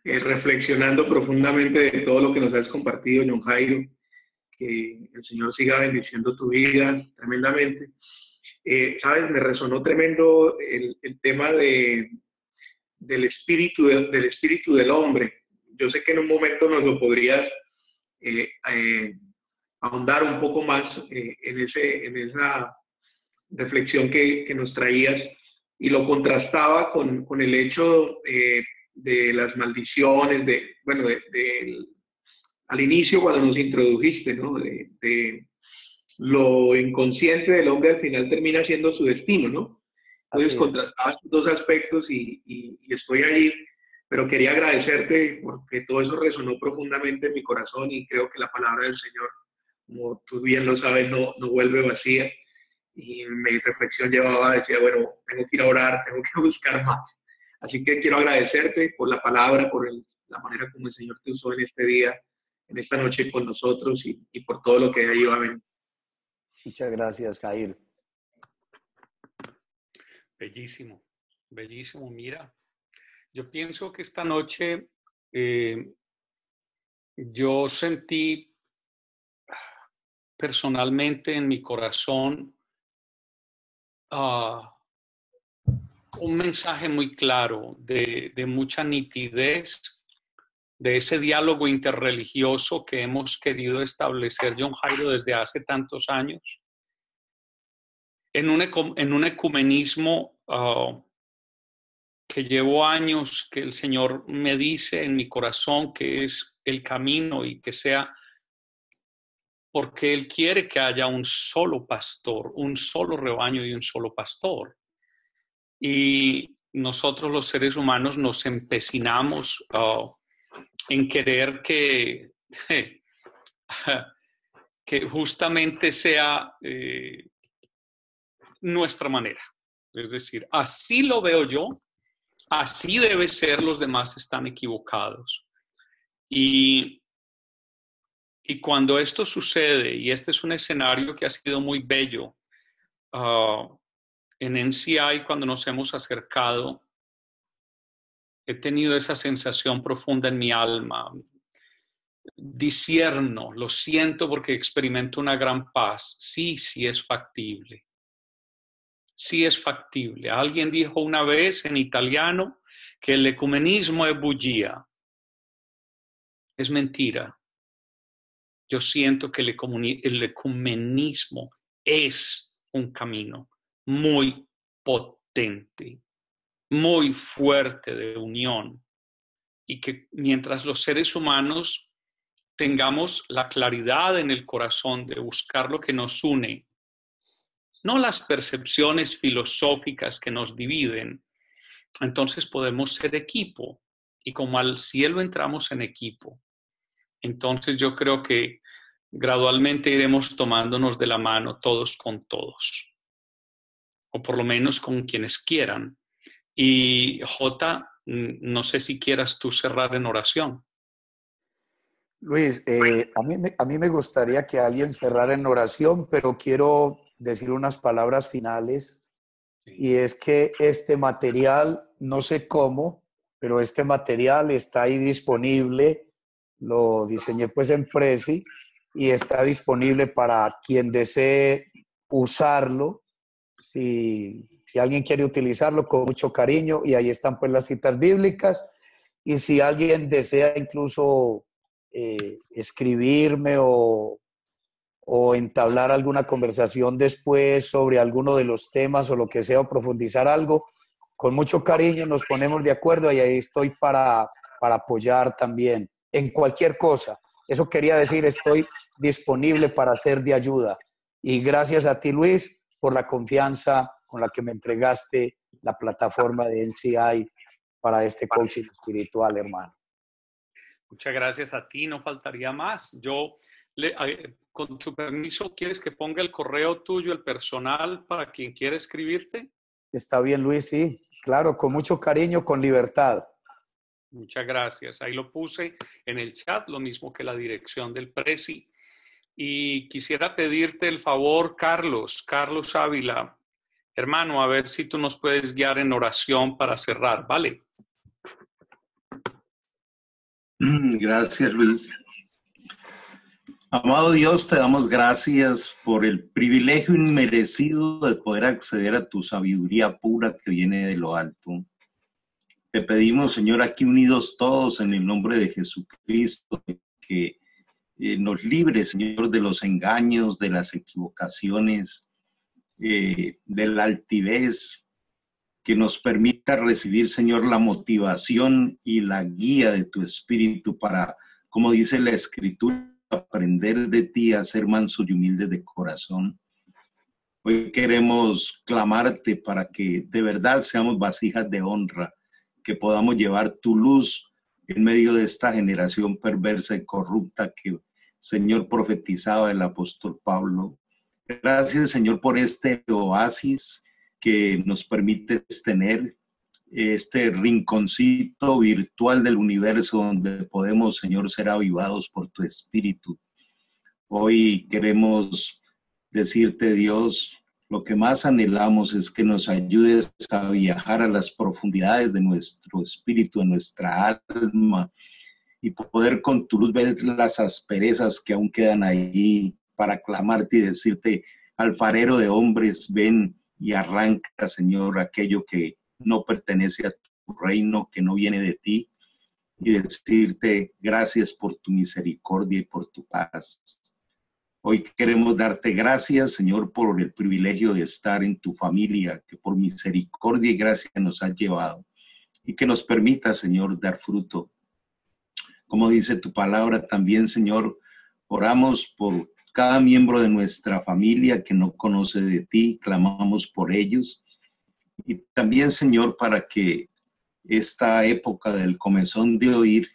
S3: reflexionando profundamente de todo lo que nos has compartido, John Jairo. Que el Señor siga bendiciendo tu vida tremendamente. Sabes, me resonó tremendo el tema del espíritu del hombre. Yo sé que en un momento nos lo podrías ahondar un poco más en esa reflexión que nos traías, y lo contrastaba con el hecho de las maldiciones, del al inicio cuando nos introdujiste, ¿no? De lo inconsciente del hombre al final termina siendo su destino, ¿no? Entonces contrastabas dos aspectos y estoy ahí, pero quería agradecerte porque todo eso resonó profundamente en mi corazón y creo que la palabra del Señor, como tú bien lo sabes, no vuelve vacía. Y mi reflexión decía, bueno, tengo que ir a orar, tengo que buscar más. Así que quiero agradecerte por la palabra, por la manera como el Señor te usó en este día, en esta noche con nosotros y por todo lo que de ahí va a venir.
S2: Muchas gracias, Jair.
S1: Bellísimo, bellísimo. Mira, yo pienso que esta noche yo sentí personalmente en mi corazón un mensaje muy claro de mucha nitidez, de ese diálogo interreligioso que hemos querido establecer John Jairo desde hace tantos años, en un ecumenismo que llevo años, que el Señor me dice en mi corazón que es el camino y que sea porque Él quiere que haya un solo pastor, un solo rebaño y un solo pastor. Y nosotros los seres humanos nos empecinamos en querer que justamente sea nuestra manera. Es decir, así lo veo yo, así debe ser, los demás están equivocados. Y cuando esto sucede, y este es un escenario que ha sido muy bello, en NCI cuando nos hemos acercado, he tenido esa sensación profunda en mi alma. Discierno, lo siento porque experimento una gran paz. Sí es factible. Sí es factible. Alguien dijo una vez en italiano que el ecumenismo es bugia. Es mentira. Yo siento que el ecumenismo es un camino muy potente, muy fuerte de unión, y que mientras los seres humanos tengamos la claridad en el corazón de buscar lo que nos une, no las percepciones filosóficas que nos dividen, entonces podemos ser equipo, y como al cielo entramos en equipo, entonces yo creo que gradualmente iremos tomándonos de la mano todos con todos, o por lo menos con quienes quieran. Y Jota, no sé si quieras tú cerrar en oración.
S2: Luis, a mí me gustaría que alguien cerrara en oración, pero quiero decir unas palabras finales. Y es que este material, no sé cómo, pero este material está ahí disponible. Lo diseñé pues en Prezi y está disponible para quien desee usarlo. Si alguien quiere utilizarlo, con mucho cariño, y ahí están pues las citas bíblicas. Y si alguien desea incluso escribirme o entablar alguna conversación después sobre alguno de los temas o lo que sea, o profundizar algo, con mucho cariño nos ponemos de acuerdo y ahí estoy para apoyar también en cualquier cosa. Eso quería decir, estoy disponible para ser de ayuda. Y gracias a ti, Luis, por la confianza con la que me entregaste la plataforma de NCI para este coaching espiritual, hermano.
S1: Muchas gracias a ti, no faltaría más. Yo, con tu permiso, ¿quieres que ponga el correo tuyo, el personal, para quien quiera escribirte?
S2: Está bien, Luis, sí. Claro, con mucho cariño, con libertad.
S1: Muchas gracias. Ahí lo puse en el chat, lo mismo que la dirección del Prezi. Y quisiera pedirte el favor, Carlos Ávila, hermano, a ver si tú nos puedes guiar en oración para cerrar, ¿vale?
S4: Gracias, Luis. Amado Dios, te damos gracias por el privilegio inmerecido de poder acceder a tu sabiduría pura que viene de lo alto. Te pedimos, Señor, aquí unidos todos en el nombre de Jesucristo, que nos libre, Señor, de los engaños, de las equivocaciones, de la altivez, que nos permita recibir, Señor, la motivación y la guía de tu Espíritu para como dice la Escritura, aprender de ti a ser mansos y humildes de corazón. Hoy queremos clamarte para que de verdad seamos vasijas de honra, que podamos llevar tu luz en medio de esta generación perversa y corrupta que, Señor, profetizaba el apóstol Pablo. Gracias, Señor, por este oasis que nos permite tener, este rinconcito virtual del universo donde podemos, Señor, ser avivados por tu Espíritu. Hoy queremos decirte, Dios, lo que más anhelamos es que nos ayudes a viajar a las profundidades de nuestro espíritu, de nuestra alma, y poder con tu luz ver las asperezas que aún quedan ahí para clamarte y decirte, alfarero de hombres, ven y arranca, Señor, aquello que no pertenece a tu reino, que no viene de ti, y decirte gracias por tu misericordia y por tu paz. Hoy queremos darte gracias, Señor, por el privilegio de estar en tu familia, que por misericordia y gracia nos has llevado, y que nos permita, Señor, dar fruto. Como dice tu palabra también, Señor, oramos por cada miembro de nuestra familia que no conoce de ti, clamamos por ellos. Y también, Señor, para que esta época del comezón de oír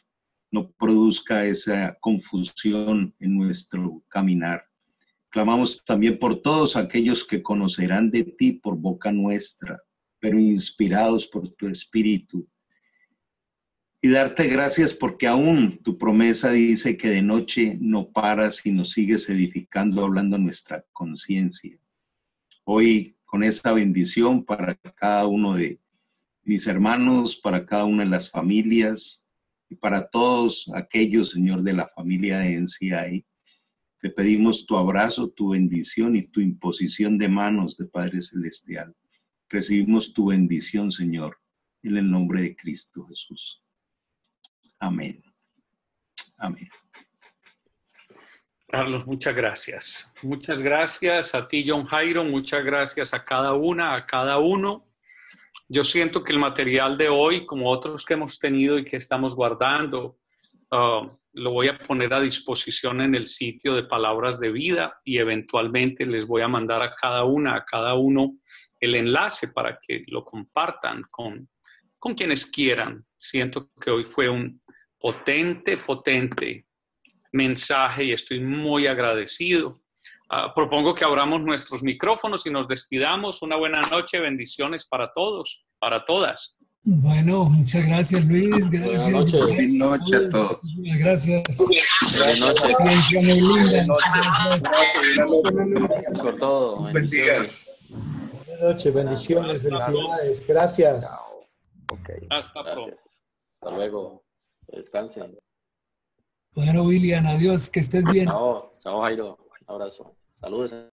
S4: no produzca esa confusión en nuestro caminar. Clamamos también por todos aquellos que conocerán de ti por boca nuestra, pero inspirados por tu Espíritu. Y darte gracias porque aún tu promesa dice que de noche no paras y nos sigues edificando, hablando a nuestra conciencia. Hoy, con esta bendición para cada uno de mis hermanos, para cada una de las familias y para todos aquellos, Señor, de la familia de NCI, te pedimos tu abrazo, tu bendición y tu imposición de manos de Padre Celestial. Recibimos tu bendición, Señor, en el nombre de Cristo Jesús. Amén. Amén.
S1: Carlos, muchas gracias. Muchas gracias a ti, John Jairo. Muchas gracias a cada una, a cada uno. Yo siento que el material de hoy, como otros que hemos tenido y que estamos guardando, lo voy a poner a disposición en el sitio de Palabras de Vida y eventualmente les voy a mandar a cada una, a cada uno el enlace para que lo compartan con quienes quieran. Siento que hoy fue un potente mensaje y estoy muy agradecido. Propongo que abramos nuestros micrófonos y nos despidamos. Una buena noche, bendiciones para todos, para todas.
S5: Bueno, muchas gracias, Luis. Gracias.
S4: Buenas noches a todos.
S5: Gracias.
S6: Buenas noches.
S3: Gracias
S6: por todo.
S3: Bendiciones.
S7: Buenas noches, bendiciones, felicidades. Gracias.
S6: Okay.
S1: Hasta
S6: Gracias.
S1: pronto.
S6: Hasta luego. Descansen.
S5: Bueno, William, adiós, que estés bien.
S6: Chao, Jairo. Un abrazo. Saludos.